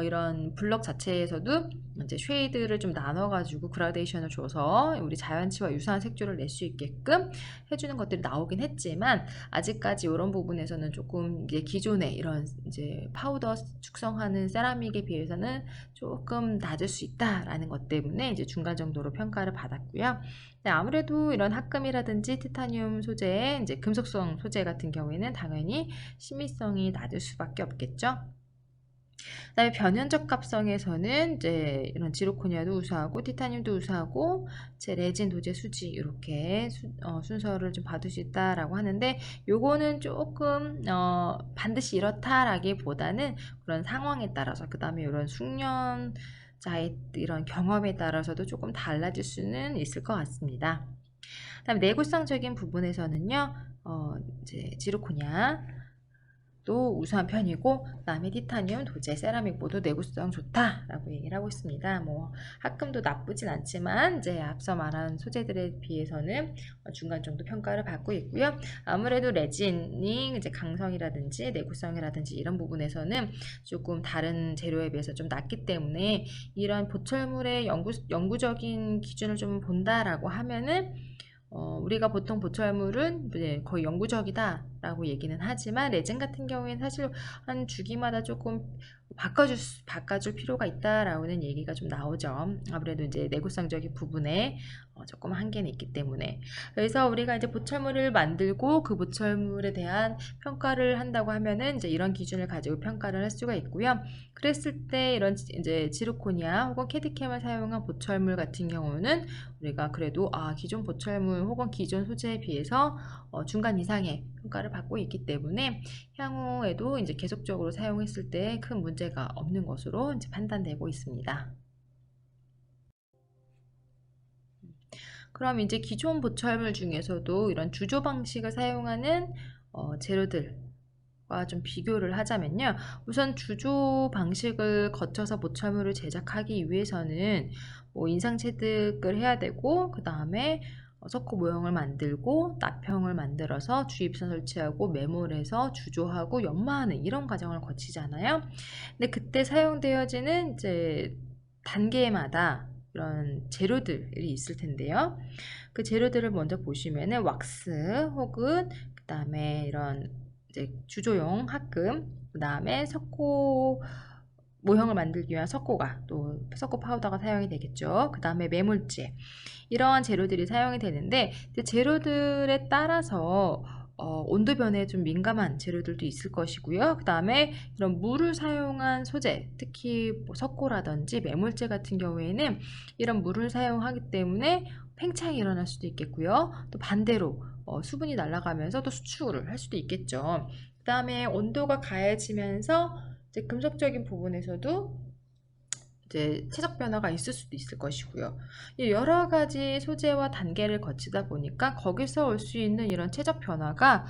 이런 블럭 자체에서도 이제 쉐이드를 좀 나눠가지고 그라데이션을 줘서 우리 자연치와 유사한 색조를 낼 수 있게끔 해주는 것들이 나오긴 했지만 아직까지 이런 부분에서는 조금 이제 기존의 이런 이제 파우더 축성하는 세라믹에 비해서는 조금 낮을 수 있다라는 것 때문에 이제 중간 정도로 평가를 받았고요. 네, 아무래도 이런 합금이라든지 티타늄 소재의 이제 금속성 소재 같은 경우에는 당연히 심미성이 낮을 수밖에 없겠죠. 그다음에 변연적 합성에서는 이제 이런 지르코니아도 우수하고 티타늄도 우수하고 제 레진, 도제, 수지 이렇게 순서를 좀 받을 수 있다라고 하는데 요거는 조금 반드시 이렇다라기보다는 그런 상황에 따라서 그다음에 이런 숙련 자의 이런 경험에 따라서도 조금 달라질 수는 있을 것 같습니다. 다음 내구성적인 부분에서는요, 이제 지르코니아 또 우수한 편이고, 그다음에 티타늄, 도제, 세라믹 모두 내구성 좋다라고 얘기를 하고 있습니다. 뭐 합금도 나쁘진 않지만 이제 앞서 말한 소재들에 비해서는 중간 정도 평가를 받고 있고요. 아무래도 레진이 이제 강성이라든지 내구성이라든지 이런 부분에서는 조금 다른 재료에 비해서 좀 낮기 때문에 이런 보철물의 영구적인 기준을 좀 본다라고 하면은 우리가 보통 보철물은 이제 거의 영구적이다라고 얘기는 하지만 레진 같은 경우에는 사실 한 주기마다 조금 바꿔줄 필요가 있다라는 얘기가 좀 나오죠. 아무래도 이제 내구성적인 부분에 조금 한계는 있기 때문에. 그래서 우리가 이제 보철물을 만들고 그 보철물에 대한 평가를 한다고 하면은 이제 이런 기준을 가지고 평가를 할 수가 있고요. 그랬을 때 이런 이제 지르코니아 혹은 캐드캠을 사용한 보철물 같은 경우는 우리가 그래도 기존 보철물 혹은 기존 소재에 비해서 중간 이상의 평가를 받고 있기 때문에 향후에도 이제 계속적으로 사용했을 때 큰 문제가 없는 것으로 이제 판단되고 있습니다. 그럼 이제 기존 보철물 중에서도 이런 주조 방식을 사용하는 재료들과 좀 비교를 하자면요. 우선 주조 방식을 거쳐서 보철물을 제작하기 위해서는 뭐 인상 체득을 해야 되고, 그 다음에 석고 모형을 만들고 납형을 만들어서 주입선 설치하고 메몰해서 주조하고 연마하는 이런 과정을 거치잖아요. 근데 그때 사용되어지는 이제 단계마다 이런 재료들이 있을 텐데요. 그 재료들을 먼저 보시면은 왁스 혹은 그 다음에 이런 이제 주조용 합금, 그 다음에 석고 모형을 만들기 위한 석고가 또 석고 파우더가 사용이 되겠죠. 그 다음에 매몰제, 이러한 재료들이 사용이 되는데 재료들에 따라서 온도 변화에 좀 민감한 재료들도 있을 것이고요. 그 다음에 이런 물을 사용한 소재, 특히 뭐 석고라든지 매몰제 같은 경우에는 이런 물을 사용하기 때문에 팽창이 일어날 수도 있겠고요. 또 반대로 수분이 날아가면서 또 수출을 할 수도 있겠죠. 그 다음에 온도가 가해지면서 이제 금속적인 부분에서도 이제 체적 변화가 있을 수도 있을 것이고요. 여러 가지 소재와 단계를 거치다 보니까 거기서 올 수 있는 이런 체적 변화가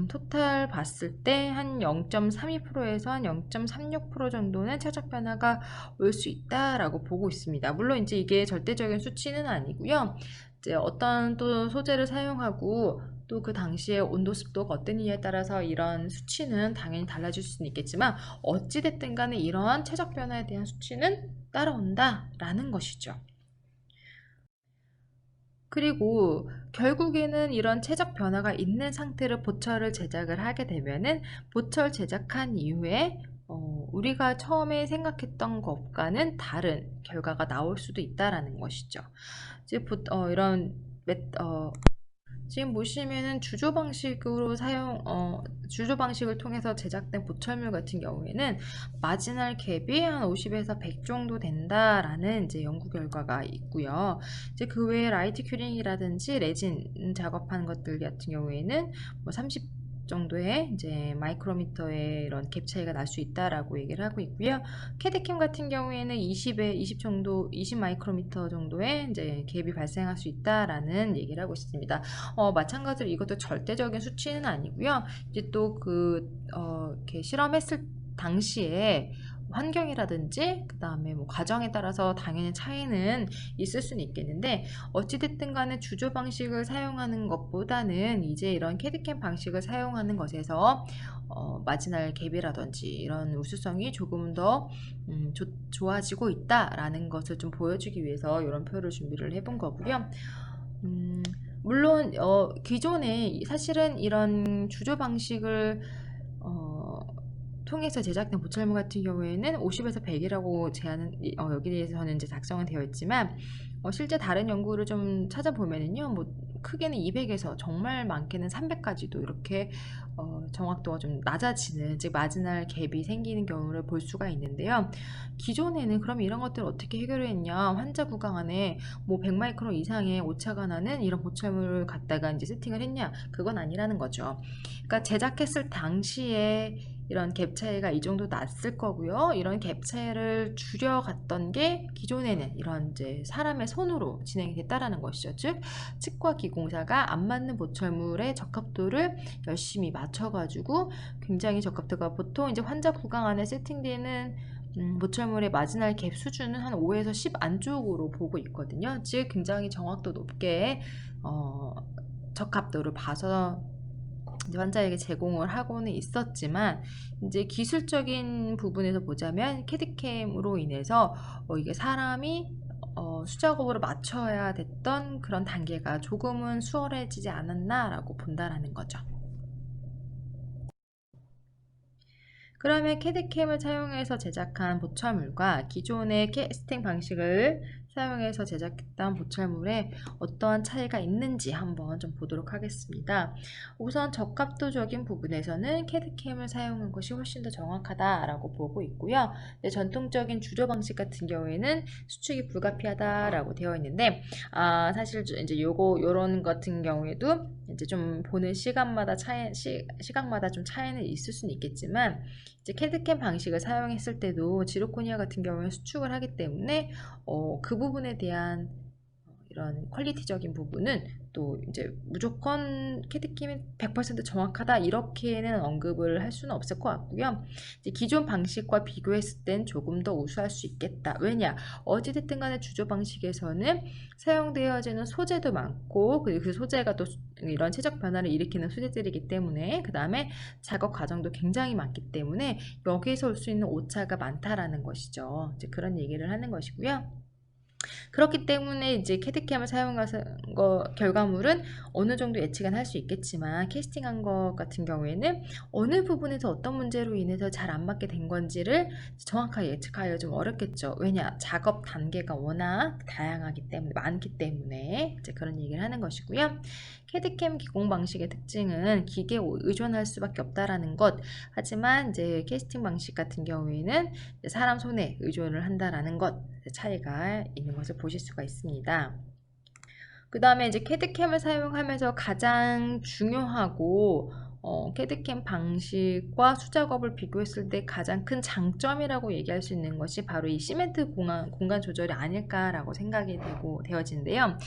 토탈 봤을 때 한 0.32%에서 한 0.36% 정도는 체적 변화가 올 수 있다라고 보고 있습니다. 물론 이제 이게 절대적인 수치는 아니고요. 이제 어떤 또 소재를 사용하고 또 그 당시에 온도 습도가 어땠느냐에 따라서 이런 수치는 당연히 달라질 수는 있겠지만 어찌됐든 간에 이러한 체적 변화에 대한 수치는 따라온다라는 것이죠. 그리고 결국에는 이런 체적 변화가 있는 상태로 보철을 제작을 하게 되면은 보철 제작한 이후에 우리가 처음에 생각했던 것과는 다른 결과가 나올 수도 있다라는 것이죠. 이제 이런 지금 보시면은 주조 방식을 통해서 제작된 보철물 같은 경우에는 마지널 갭이 한 50에서 100 정도 된다라는 이제 연구 결과가 있고요. 이제 그 외에 라이트 큐링이라든지 레진 작업한 것들 같은 경우에는 뭐 30 정도의 이제 마이크로미터의 이런 갭 차이가 날 수 있다라고 얘기를 하고 있고요. 캐드캠 같은 경우에는 20 마이크로미터 정도의 이제 갭이 발생할 수 있다라는 얘기를 하고 있습니다. 마찬가지로 이것도 절대적인 수치는 아니고요. 이제 또 이렇게 실험했을 당시에 환경이라든지 그 다음에 뭐 과정에 따라서 당연히 차이는 있을 수는 있겠는데 어찌됐든 간에 주조 방식을 사용하는 것보다는 이제 이런 캐드캠 방식을 사용하는 것에서 마지날 갭이라든지 이런 우수성이 조금 더 좋아지고 있다라는 것을 좀 보여주기 위해서 이런 표를 준비를 해본 거고요. 물론 기존에 사실은 이런 주조 방식을 통해서 제작된 보철물 같은 경우에는 50에서 100이라고 여기에서는 이제 작성은 되어 있지만 실제 다른 연구를 좀 찾아보면은요, 뭐 크게는 200에서 정말 많게는 300까지도 이렇게 정확도가 좀 낮아지는, 즉 마지날 갭이 생기는 경우를 볼 수가 있는데요. 기존에는 그럼 이런 것들을 어떻게 해결했냐? 환자 구강 안에 뭐 100마이크론 이상의 오차가 나는 이런 보철물을 갖다가 이제 세팅을 했냐? 그건 아니라는 거죠. 그러니까 제작했을 당시에 이런 갭 차이가 이 정도 났을 거고요. 이런 갭 차이를 줄여갔던 게 기존에는 이런 이제 사람의 손으로 진행이 됐다라는 것이죠. 즉 치과 기공사가 안 맞는 보철물의 적합도를 열심히 맞춰가지고 굉장히 적합도가 보통 이제 환자 구강 안에 세팅되는 보철물의 마지날 갭 수준은 한 5에서 10 안쪽으로 보고 있거든요. 즉 굉장히 정확도 높게 적합도를 봐서 이제 환자에게 제공을 하고는 있었지만 이제 기술적인 부분에서 보자면 캐디캠으로 인해서 이게 사람이 수작업으로 맞춰야 됐던 그런 단계가 조금은 수월해지지 않았나라고 본다라는 거죠. 그러면 캐디캠을 사용해서 제작한 보철물과 기존의 캐스팅 방식을 사용해서 제작했던 보철물에 어떠한 차이가 있는지 한번 좀 보도록 하겠습니다. 우선 적합도적인 부분에서는 캐디캠을 사용한 것이 훨씬 더 정확하다라고 보고 있고요. 전통적인 주조 방식 같은 경우에는 수축이 불가피하다라고 되어 있는데 사실 이제 요런 같은 경우에도 이제 좀 보는 시각마다 좀 차이는 있을 수는 있겠지만 이제 캐드캠 방식을 사용했을 때도 지르코니아 같은 경우에 수축을 하기 때문에 그 부분에 대한 이런 퀄리티적인 부분은 또 이제 무조건 캐드캠이 100% 정확하다 이렇게는 언급을 할 수는 없을 것 같고요. 이제 기존 방식과 비교했을 땐 조금 더 우수할 수 있겠다. 왜냐? 어찌됐든 간에 주조 방식에서는 사용되어지는 소재도 많고 그리고 그 소재가 또 이런 체적 변화를 일으키는 소재들이기 때문에 그 다음에 작업 과정도 굉장히 많기 때문에 여기에서 올 수 있는 오차가 많다라는 것이죠. 이제 그런 얘기를 하는 것이고요. 그렇기 때문에 이제 캐드캠을 사용해서 결과물은 어느 정도 예측은 할 수 있겠지만 캐스팅한 것 같은 경우에는 어느 부분에서 어떤 문제로 인해서 잘 안 맞게 된 건지를 정확하게 예측하기가 좀 어렵겠죠. 왜냐 작업 단계가 워낙 다양하기 때문에 많기 때문에 이제 그런 얘기를 하는 것이고요. 캐드캠 기공 방식의 특징은 기계에 의존할 수밖에 없다라는 것. 하지만 이제 캐스팅 방식 같은 경우에는 사람 손에 의존을 한다라는 것 차이가 있는 것을 보실 수가 있습니다. 그 다음에 이제 캐드캠을 사용하면서 가장 중요하고 캐드캠 방식과 수작업을 비교했을 때 가장 큰 장점이라고 얘기할 수 있는 것이 바로 이 시멘트 공간 조절이 아닐까라고 생각이 되어지는데요.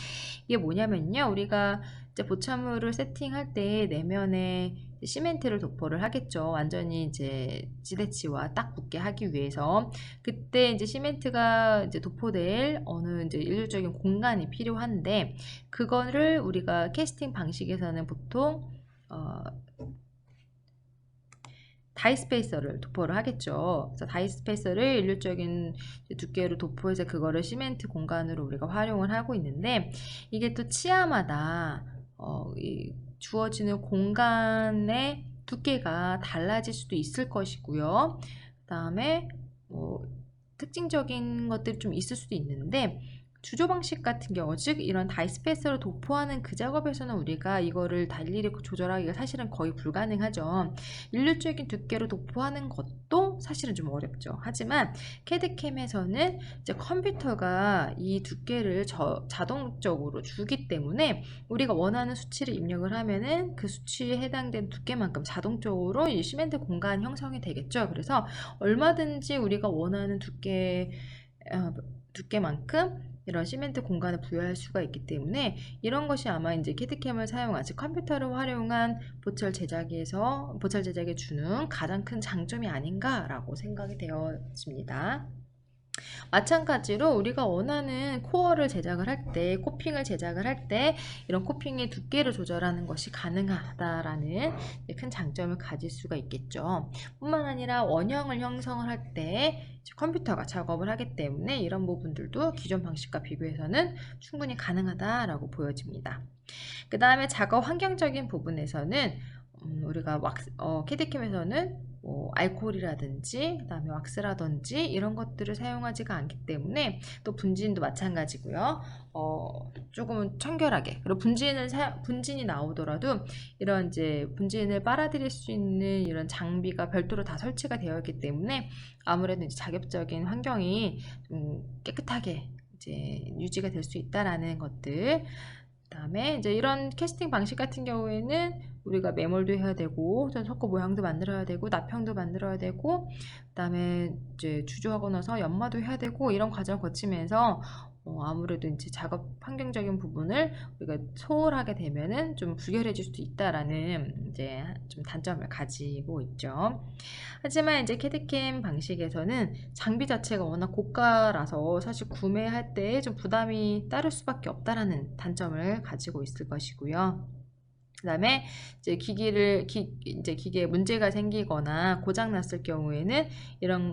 이게 뭐냐면요. 우리가 이제 보철물을 세팅할 때 내면에 시멘트를 도포를 하겠죠. 완전히 이제 지대치와 딱 붙게 하기 위해서 그때 이제 시멘트가 이제 도포될 어느 이제 일률적인 공간이 필요한데 그거를 우리가 캐스팅 방식에서는 보통 다이스페이서를 도포를 하겠죠. 그래서 다이스페이서를 일률적인 두께로 도포해서 그거를 시멘트 공간으로 우리가 활용을 하고 있는데 이게 또 치아마다 주어지는 공간의 두께가 달라질 수도 있을 것이고요. 그 다음에 특징적인 것들이 좀 있을 수도 있는데 주조 방식 같은 경우 즉 이런 다이스페이서를 도포하는 그 작업에서는 우리가 이거를 일일이 조절하기가 사실은 거의 불가능하죠. 일률적인 두께로 도포하는 것도 사실은 좀 어렵죠. 하지만 캐드캠에서는 이제 컴퓨터가 이 두께를 자동적으로 주기 때문에 우리가 원하는 수치를 입력을 하면은 그 수치에 해당된 두께만큼 자동적으로 이 시멘트 공간 형성이 되겠죠. 그래서 얼마든지 우리가 원하는 두께만큼 이런 시멘트 공간을 부여할 수가 있기 때문에 이런 것이 아마 이제 캐드캠을 사용한 즉 컴퓨터를 활용한 보철 제작에 주는 가장 큰 장점이 아닌가라고 생각이 되어집니다. 마찬가지로 우리가 원하는 코어를 제작을 할 때, 코핑을 제작을 할 때 이런 코핑의 두께를 조절하는 것이 가능하다라는 큰 장점을 가질 수가 있겠죠. 뿐만 아니라 원형을 형성을 할 때 컴퓨터가 작업을 하기 때문에 이런 부분들도 기존 방식과 비교해서는 충분히 가능하다라고 보여집니다. 그 다음에 작업 환경적인 부분에서는 우리가 캐드캠에서는 알코올이라든지 그다음에 왁스라든지 이런 것들을 사용하지가 않기 때문에 또 분진도 마찬가지고요. 조금은 청결하게 그리고 분진이 나오더라도 이런 이제 분진을 빨아들일 수 있는 이런 장비가 별도로 다 설치가 되어 있기 때문에 아무래도 이제 자격적인 환경이 좀 깨끗하게 이제 유지가 될 수 있다라는 것들. 그다음에 이제 이런 캐스팅 방식 같은 경우에는 우리가 매몰도 해야 되고, 석고 모양도 만들어야 되고, 나평도 만들어야 되고, 그다음에 이제 주조하고 나서 연마도 해야 되고, 이런 과정을 거치면서 아무래도 이제 작업 환경적인 부분을 우리가 소홀하게 되면은 좀 불결해질 수도 있다라는 이제 좀 단점을 가지고 있죠. 하지만 이제 캐드캠 방식에서는 장비 자체가 워낙 고가라서 사실 구매할 때 좀 부담이 따를 수밖에 없다라는 단점을 가지고 있을 것이고요. 그다음에 이제 이제 기계에 문제가 생기거나 고장 났을 경우에는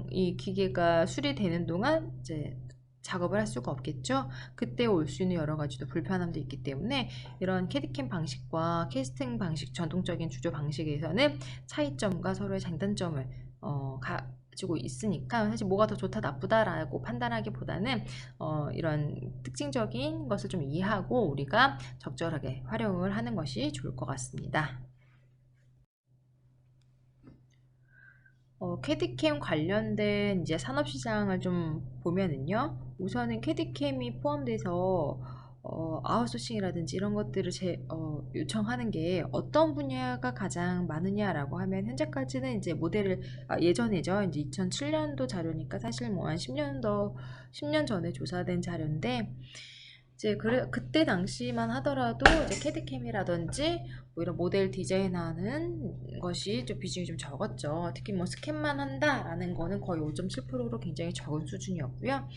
이 기계가 수리되는 동안 이제 작업을 할 수가 없겠죠. 그때 올 수 있는 여러 가지 또 불편함도 있기 때문에 이런 캐디캠 방식과 캐스팅 방식, 전통적인 주조 방식에서는 차이점과 서로의 장단점을 가지고 있으니까 사실 뭐가 더 좋다 나쁘다라고 판단하기보다는 이런 특징적인 것을 좀 이해하고 우리가 적절하게 활용을 하는 것이 좋을 것 같습니다. 캐디캠 관련된 이제 산업시장을 좀 보면은요, 우선은 캐디캠이 포함돼서 아웃소싱이라든지 이런 것들을 요청하는 게 어떤 분야가 가장 많으냐라고 하면 현재까지는 이제 예전이죠. 이제 2007년도 자료니까 사실 뭐 한 10년 전에 조사된 자료인데 이제 그때 당시만 하더라도 이제 캐드캠이라든지 뭐 이런 모델 디자인하는 것이 좀 비중이 좀 적었죠. 특히 뭐 스캔만 한다라는 거는 거의 5.7%로 굉장히 적은 수준이었고요.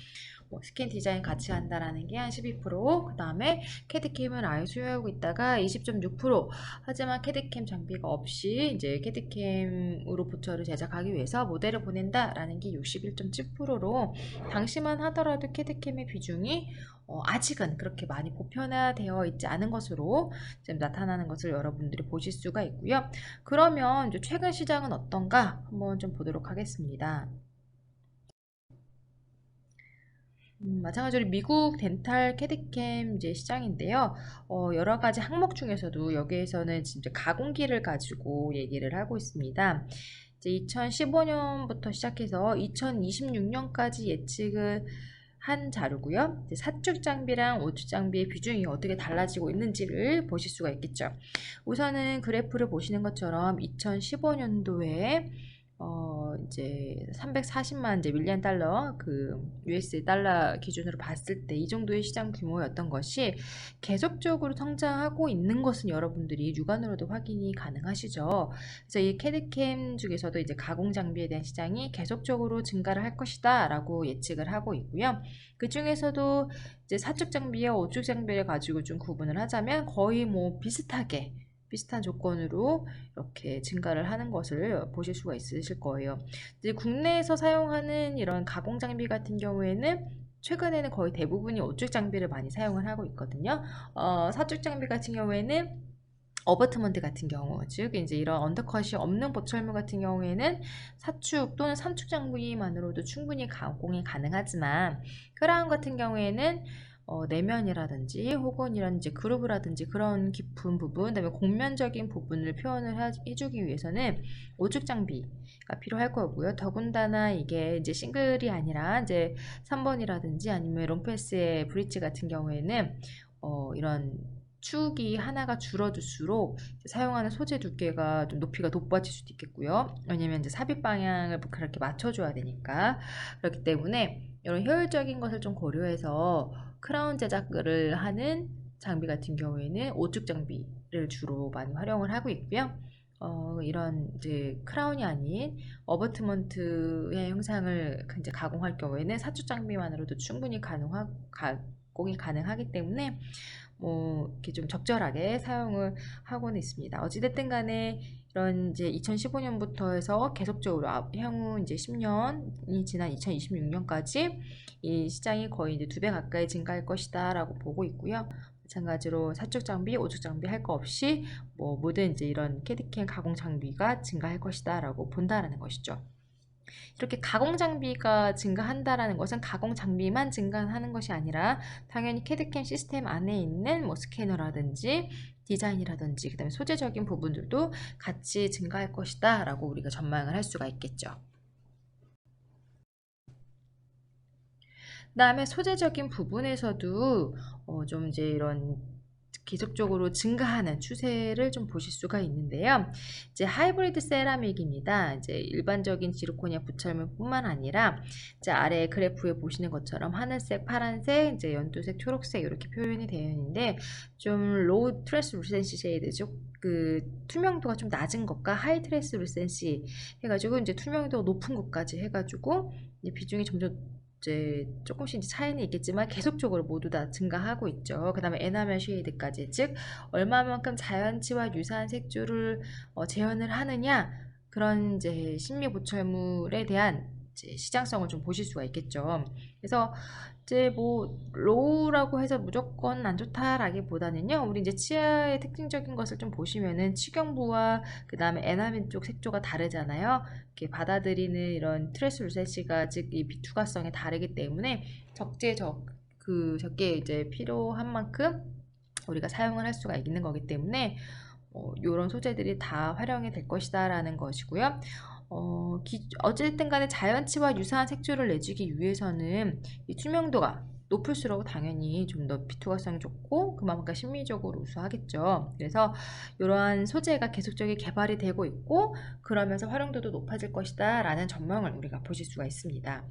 뭐 스캔 디자인 같이 한다라는 게 한 12%, 그 다음에 캐드캠을 아예 수요하고 있다가 20.6%. 하지만 캐드캠 장비가 없이 이제 캐드캠으로 부처를 제작하기 위해서 모델을 보낸다라는 게 61.7%로 당시만 하더라도 캐드캠의 비중이 아직은 그렇게 많이 보편화되어 있지 않은 것으로 지금 나타나는 것을 여러분들이 보실 수가 있고요. 그러면 이제 최근 시장은 어떤가 한번 좀 보도록 하겠습니다. 마찬가지로 미국 덴탈 캐디캠 이제 시장인데요. 여러 가지 항목 중에서도 여기에서는 진짜 가공기를 가지고 얘기를 하고 있습니다. 이제 2015년부터 시작해서 2026년까지 예측을 한 자료고요. 사축 장비랑 오축 장비의 비중이 어떻게 달라지고 있는지를 보실 수가 있겠죠. 우선은 그래프를 보시는 것처럼 2015년도에 이제 340만 이제 밀리언 달러 그 US 달러 기준으로 봤을 때 이 정도의 시장 규모였던 것이 계속적으로 성장하고 있는 것은 여러분들이 육안으로도 확인이 가능하시죠. 그래서 이 캐드캠 중에서도 이제 가공 장비에 대한 시장이 계속적으로 증가를 할 것이다라고 예측을 하고 있고요. 그 중에서도 이제 사축 장비와 오축 장비를 가지고 좀 구분을 하자면 거의 뭐 비슷한 조건으로 이렇게 증가를 하는 것을 보실 수가 있으실 거예요. 이제 국내에서 사용하는 이런 가공 장비 같은 경우에는 최근에는 거의 대부분이 오축 장비를 많이 사용을 하고 있거든요. 사축 장비 같은 경우에는 어버트먼트 같은 경우, 즉 이제 이런 언더컷이 없는 보철물 같은 경우에는 사축 또는 삼축 장비만으로도 충분히 가공이 가능하지만 크라운 같은 경우에는 내면이라든지 혹은 이런 이제 그루브라든지 그런 깊은 부분, 그다음에 곡면적인 부분을 표현을 해주기 위해서는 오죽 장비가 필요할 거고요. 더군다나 이게 이제 싱글이 아니라 이제 3번이라든지 아니면 롱패스의 브릿지 같은 경우에는 이런 축이 하나가 줄어들수록 사용하는 소재 두께가 좀 높이가 높아질 수도 있겠고요. 왜냐면 이제 삽입 방향을 그렇게 맞춰줘야 되니까. 그렇기 때문에 이런 효율적인 것을 좀 고려해서 크라운 제작을 하는 장비 같은 경우에는 오축 장비를 주로 많이 활용을 하고 있고요. 이런 이제 크라운이 아닌 어버트먼트의 형상을 이제 가공할 경우에는 사축 장비만으로도 충분히 가공이 가능하기 때문에 뭐 이렇게 좀 적절하게 사용을 하고는 있습니다. 어찌됐든 간에 이런 이제 2015년부터 해서 계속적으로 향후 이제 10년이 지난 2026년까지 이 시장이 거의 이제 2배 가까이 증가할 것이다라고 보고 있고요. 마찬가지로 사축 장비, 오축 장비 할 거 없이 뭐 모든 이제 이런 캐디캠 가공 장비가 증가할 것이다라고 본다라는 것이죠. 이렇게 가공 장비가 증가한다라는 것은 가공 장비만 증가하는 것이 아니라 당연히 캐드캠 시스템 안에 있는 뭐 스캐너라든지 디자인이라든지 그다음에 소재적인 부분들도 같이 증가할 것이다 라고 우리가 전망을 할 수가 있겠죠. 그다음에 소재적인 부분에서도 좀 이제 이런 계속적으로 증가하는 추세를 좀 보실 수가 있는데요. 이제 하이브리드 세라믹입니다. 이제 일반적인 지르코니아 부철물뿐만 아니라 이제 아래 그래프에 보시는 것처럼 하늘색, 파란색, 이제 연두색, 초록색 이렇게 표현이 되어 있는데 좀 로우 트랜스 루센시 쉐이드 그 투명도가 좀 낮은 것과 하이 트랜스 루센시 해가지고 이제 투명도가 높은 것까지 해가지고 이제 비중이 점점 이제 조금씩 차이는 있겠지만 계속적으로 모두 다 증가하고 있죠. 그 다음에 에나멜 쉐이드까지, 즉 얼마만큼 자연치와 유사한 색조를 재현을 하느냐, 그런 이제 신미 보철물에 대한 이제 시장성을 좀 보실 수가 있겠죠. 그래서 이제 뭐 로우라고 해서 무조건 안 좋다라기보다는요, 우리 이제 치아의 특징적인 것을 좀 보시면은 치경부와 그 다음에 에나멜 쪽 색조가 다르잖아요. 이렇게 받아들이는 이런 트레스 루센시가 즉 이 비투과성이 다르기 때문에 적게 이제 필요한 만큼 우리가 사용을 할 수가 있는 거기 때문에 이런 소재들이 다 활용이 될 것이다 라는 것이고요. 어쨌든 간에 자연치와 유사한 색조를 내주기 위해서는 이 투명도가 높을수록 당연히 좀 더 비투과성이 좋고 그만큼 심미적으로 우수하겠죠. 그래서 이러한 소재가 계속적인 개발이 되고 있고 그러면서 활용도도 높아질 것이다 라는 전망을 우리가 보실 수가 있습니다.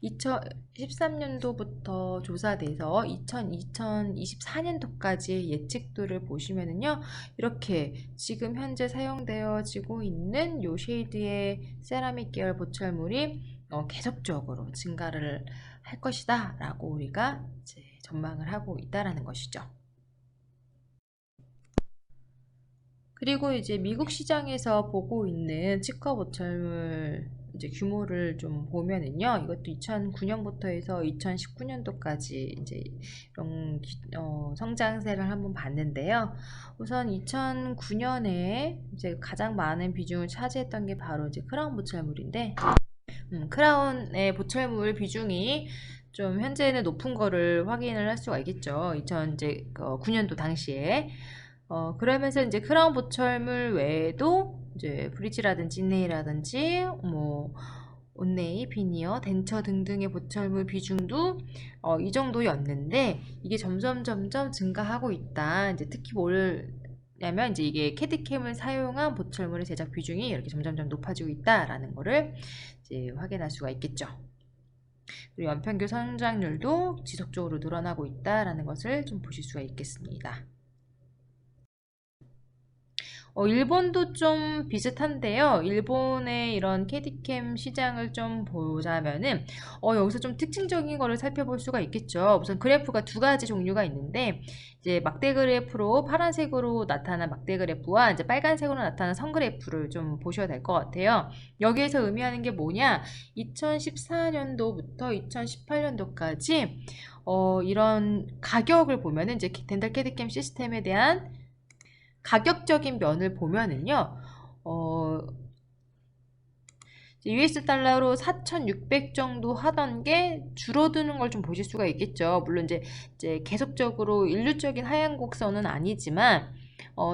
2013년도부터 조사돼서 2024년도까지 예측도를 보시면은요, 이렇게 지금 현재 사용되어지고 있는 요 쉐이드의 세라믹 계열 보철물이 계속적으로 증가를 할 것이다 라고 우리가 이제 전망을 하고 있다라는 것이죠. 그리고 이제 미국 시장에서 보고 있는 치과 보철물 이제 규모를 좀 보면은요, 이것도 2009년부터 해서 2019년도까지 이제 이런 성장세를 한번 봤는데요. 우선 2009년에 이제 가장 많은 비중을 차지했던 게 바로 이제 크라운 보철물인데, 크라운의 보철물 비중이 좀 현재는 높은 거를 확인을 할 수가 있겠죠. 2009년도 당시에. 그러면서 이제 크라운 보철물 외에도 이제 브릿지라든지 인네이라든지 뭐 온네이, 비니어, 덴처 등등의 보철물 비중도 이 정도였는데 이게 점점 증가하고 있다. 이제 특히 뭐냐면 이제 이게 캐디캠을 사용한 보철물의 제작 비중이 이렇게 점점 높아지고 있다라는 거를 이제 확인할 수가 있겠죠. 그리고 연평균 성장률도 지속적으로 늘어나고 있다라는 것을 좀 보실 수가 있겠습니다. 일본도 좀 비슷한데요. 일본의 이런 캐디캠 시장을 좀 보자면은 여기서 좀 특징적인 거를 살펴볼 수가 있겠죠. 우선 그래프가 두 가지 종류가 있는데 이제 막대 그래프로 파란색으로 나타난 막대 그래프와 이제 빨간색으로 나타난 선 그래프를 좀 보셔야 될 것 같아요. 여기에서 의미하는 게 뭐냐? 2014년도부터 2018년도까지 이런 가격을 보면은 이제 덴탈 캐디캠 시스템에 대한 가격적인 면을 보면은요, US 달러로 4,600 정도 하던 게 줄어드는 걸 좀 보실 수가 있겠죠. 물론 이제 계속적으로 일률적인 하향 곡선은 아니지만,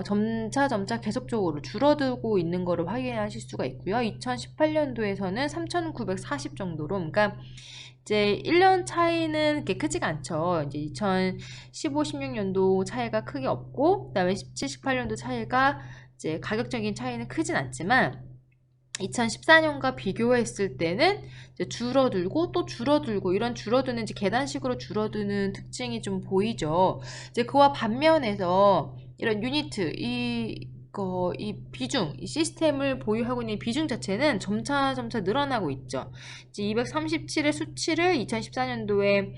점차 계속적으로 줄어들고 있는 거를 확인하실 수가 있고요. 2018년도에서는 3,940 정도로, 그러니까 이제 1년 차이는 그렇게 크지가 않죠. 이제 2015, 16년도 차이가 크게 없고, 그다음에 17, 18년도 차이가 이제 가격적인 차이는 크진 않지만 2014년과 비교했을 때는 이제 줄어들고 또 줄어들고 이런 줄어드는 이제 계단식으로 줄어드는 특징이 좀 보이죠. 이제 그와 반면에서 이런 유니트 이 비중, 이 시스템을 보유하고 있는 비중 자체는 점차 늘어나고 있죠. 이제 237의 수치를 2014년도에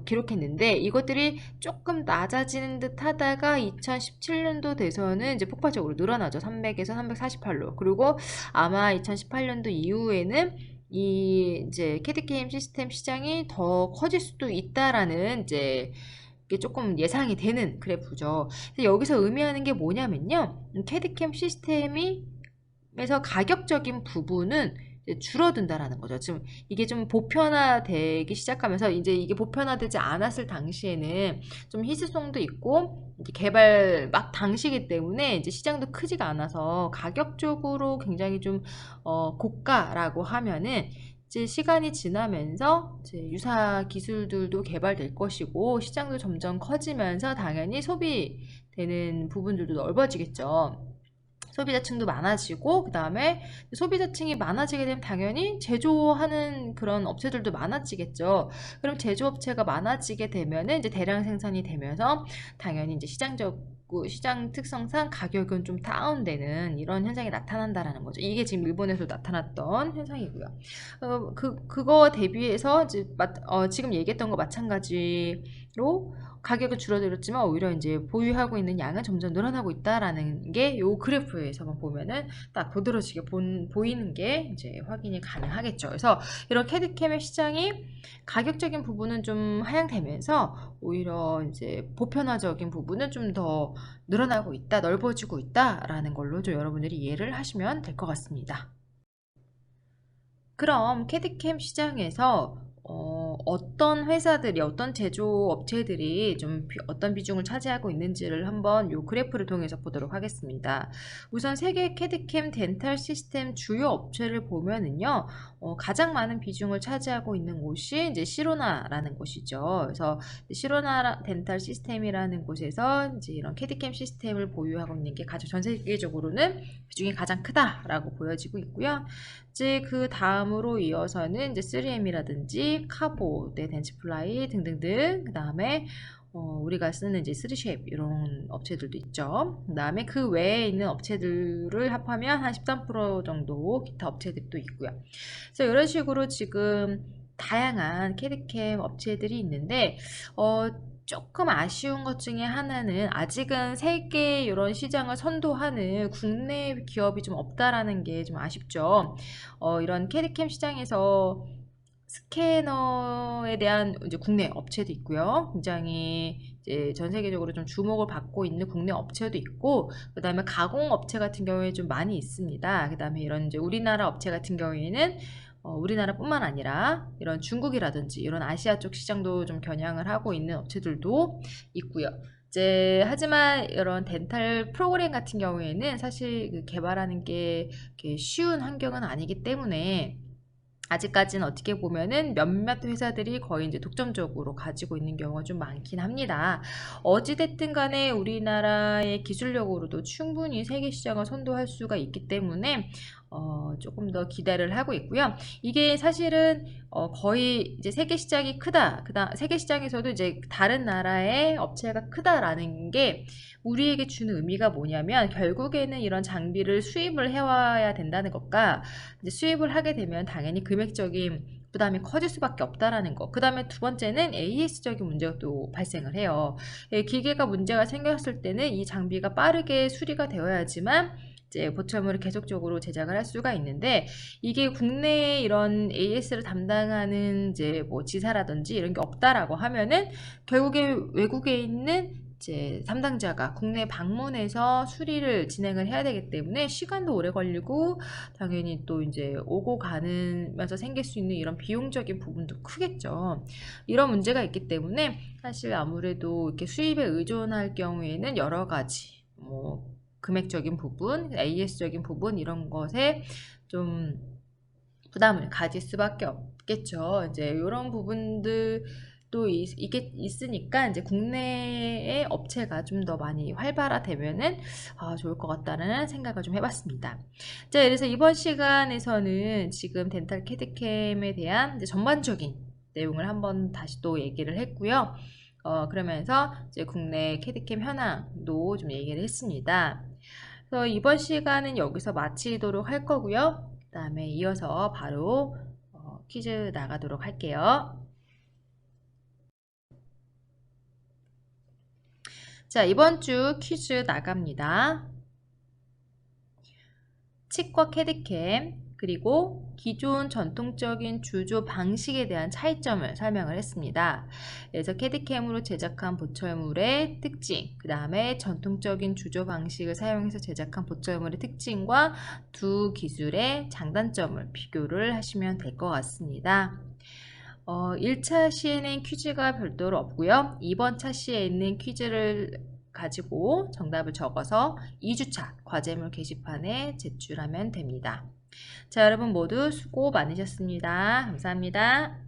기록했는데 이것들이 조금 낮아지는 듯 하다가 2017년도 돼서는 이제 폭발적으로 늘어나죠. 300에서 348로. 그리고 아마 2018년도 이후에는 이 이제 캐디게임 시스템 시장이 더 커질 수도 있다라는 이제 이게 조금 예상이 되는 그래프죠. 여기서 의미하는 게 뭐냐면요. 캐디캠 시스템에서 가격적인 부분은 줄어든다라는 거죠. 지금 이게 좀 보편화되기 시작하면서 이제 이게 보편화되지 않았을 당시에는 좀 희소성도 있고 이제 개발 막 당시이기 때문에 이제 시장도 크지가 않아서 가격적으로 굉장히 좀 고가라고 하면은 이제 시간이 지나면서 이제 유사 기술들도 개발될 것이고 시장도 점점 커지면서 당연히 소비되는 부분들도 넓어지겠죠. 소비자층도 많아지고, 그 다음에 소비자층이 많아지게 되면 당연히 제조하는 그런 업체들도 많아지겠죠. 그럼 제조업체가 많아지게 되면은 이제 대량 생산이 되면서 당연히 이제 시장 특성상 가격은 좀 다운되는 이런 현상이 나타난다라는 거죠. 이게 지금 일본에서 나타났던 현상이고요. 그거 대비해서 이제 지금 얘기했던 거 마찬가지로 가격은 줄어들었지만 오히려 이제 보유하고 있는 양은 점점 늘어나고 있다라는 게 요 그래프에서만 보면은 딱 도드라지게 보이는 게 이제 확인이 가능하겠죠. 그래서 이런 캐드캠의 시장이 가격적인 부분은 좀 하향되면서 오히려 이제 보편화적인 부분은 좀 더 늘어나고 있다, 넓어지고 있다라는 걸로 좀 여러분들이 이해를 하시면 될 것 같습니다. 그럼 캐드캠 시장에서 어떤 회사들이, 어떤 제조업체들이 좀 어떤 비중을 차지하고 있는지를 한번 이 그래프를 통해서 보도록 하겠습니다. 우선 세계 캐드캠 덴탈 시스템 주요 업체를 보면은요, 가장 많은 비중을 차지하고 있는 곳이 이제 시로나라는 곳이죠. 그래서 시로나 덴탈 시스템이라는 곳에서 이제 이런 캐드캠 시스템을 보유하고 있는 게 전 세계적으로는 비중이 가장 크다라고 보여지고 있고요. 이제 그 다음으로 이어서는 이제 3M이라든지 카보, 덴치플라이 등등등, 그 다음에 우리가 쓰는 이제 3쉐입 이런 업체들도 있죠. 그 다음에 그 외에 있는 업체들을 합하면 한 13% 정도 기타 업체들도 있고요. 그래서 이런 식으로 지금 다양한 캐드캠 업체들이 있는데 조금 아쉬운 것 중에 하나는 아직은 세계 이런 시장을 선도하는 국내 기업이 좀 없다라는 게 좀 아쉽죠. 이런 캐드캠 시장에서 스캐너에 대한 이제 국내 업체도 있고요. 굉장히 이제 전 세계적으로 좀 주목을 받고 있는 국내 업체도 있고, 그 다음에 가공 업체 같은 경우에 좀 많이 있습니다. 그 다음에 이런 이제 우리나라 업체 같은 경우에는 우리나라뿐만 아니라 이런 중국이라든지 이런 아시아 쪽 시장도 좀 겨냥을 하고 있는 업체들도 있고요. 이제 하지만 이런 덴탈 프로그램 같은 경우에는 사실 그 개발하는 게 쉬운 환경은 아니기 때문에 아직까지는 어떻게 보면은 몇몇 회사들이 거의 이제 독점적으로 가지고 있는 경우가 좀 많긴 합니다. 어찌됐든 간에 우리나라의 기술력으로도 충분히 세계 시장을 선도할 수가 있기 때문에 조금 더 기대를 하고 있고요. 이게 사실은 거의 이제 세계 시장이 크다. 세계 시장에서도 이제 다른 나라의 업체가 크다라는 게 우리에게 주는 의미가 뭐냐면 결국에는 이런 장비를 수입을 해와야 된다는 것과 이제 수입을 하게 되면 당연히 금액적인 부담이 커질 수밖에 없다라는 거. 그 다음에 두 번째는 AS적인 문제가 또 발생을 해요. 기계가 문제가 생겼을 때는 이 장비가 빠르게 수리가 되어야지만 이제 보철물을 계속적으로 제작을 할 수가 있는데 이게 국내에 이런 AS를 담당하는 이제 뭐 지사라든지 이런 게 없다라고 하면은 결국에 외국에 있는 이제 담당자가 국내 방문해서 수리를 진행을 해야 되기 때문에 시간도 오래 걸리고 당연히 또 이제 오고 가면서 생길 수 있는 이런 비용적인 부분도 크겠죠. 이런 문제가 있기 때문에 사실 아무래도 이렇게 수입에 의존할 경우에는 여러 가지 뭐 금액적인 부분, AS적인 부분 이런 것에 좀 부담을 가질 수밖에 없겠죠. 이제 이런 부분들 또 이게 있으니까 이제 국내의 업체가 좀 더 많이 활발화되면은 좋을 것 같다는 생각을 좀 해봤습니다. 자, 그래서 이번 시간에서는 지금 덴탈 캐드캠에 대한 이제 전반적인 내용을 한번 다시 또 얘기를 했고요. 그러면서 이제 국내 캐드캠 현황도 좀 얘기를 했습니다. 그래서 이번 시간은 여기서 마치도록 할 거고요. 그 다음에 이어서 바로 퀴즈 나가도록 할게요. 자, 이번 주 퀴즈 나갑니다. 치과 캐드캠 그리고 기존 전통적인 주조 방식에 대한 차이점을 설명을 했습니다. 그래서 캐드캠으로 제작한 보철물의 특징, 그 다음에 전통적인 주조 방식을 사용해서 제작한 보철물의 특징과 두 기술의 장단점을 비교를 하시면 될 것 같습니다. 1차 시에는 퀴즈가 별도로 없고요. 2번 차 시에 있는 퀴즈를 가지고 정답을 적어서 2주차 과제물 게시판에 제출하면 됩니다. 자, 여러분 모두 수고 많으셨습니다. 감사합니다.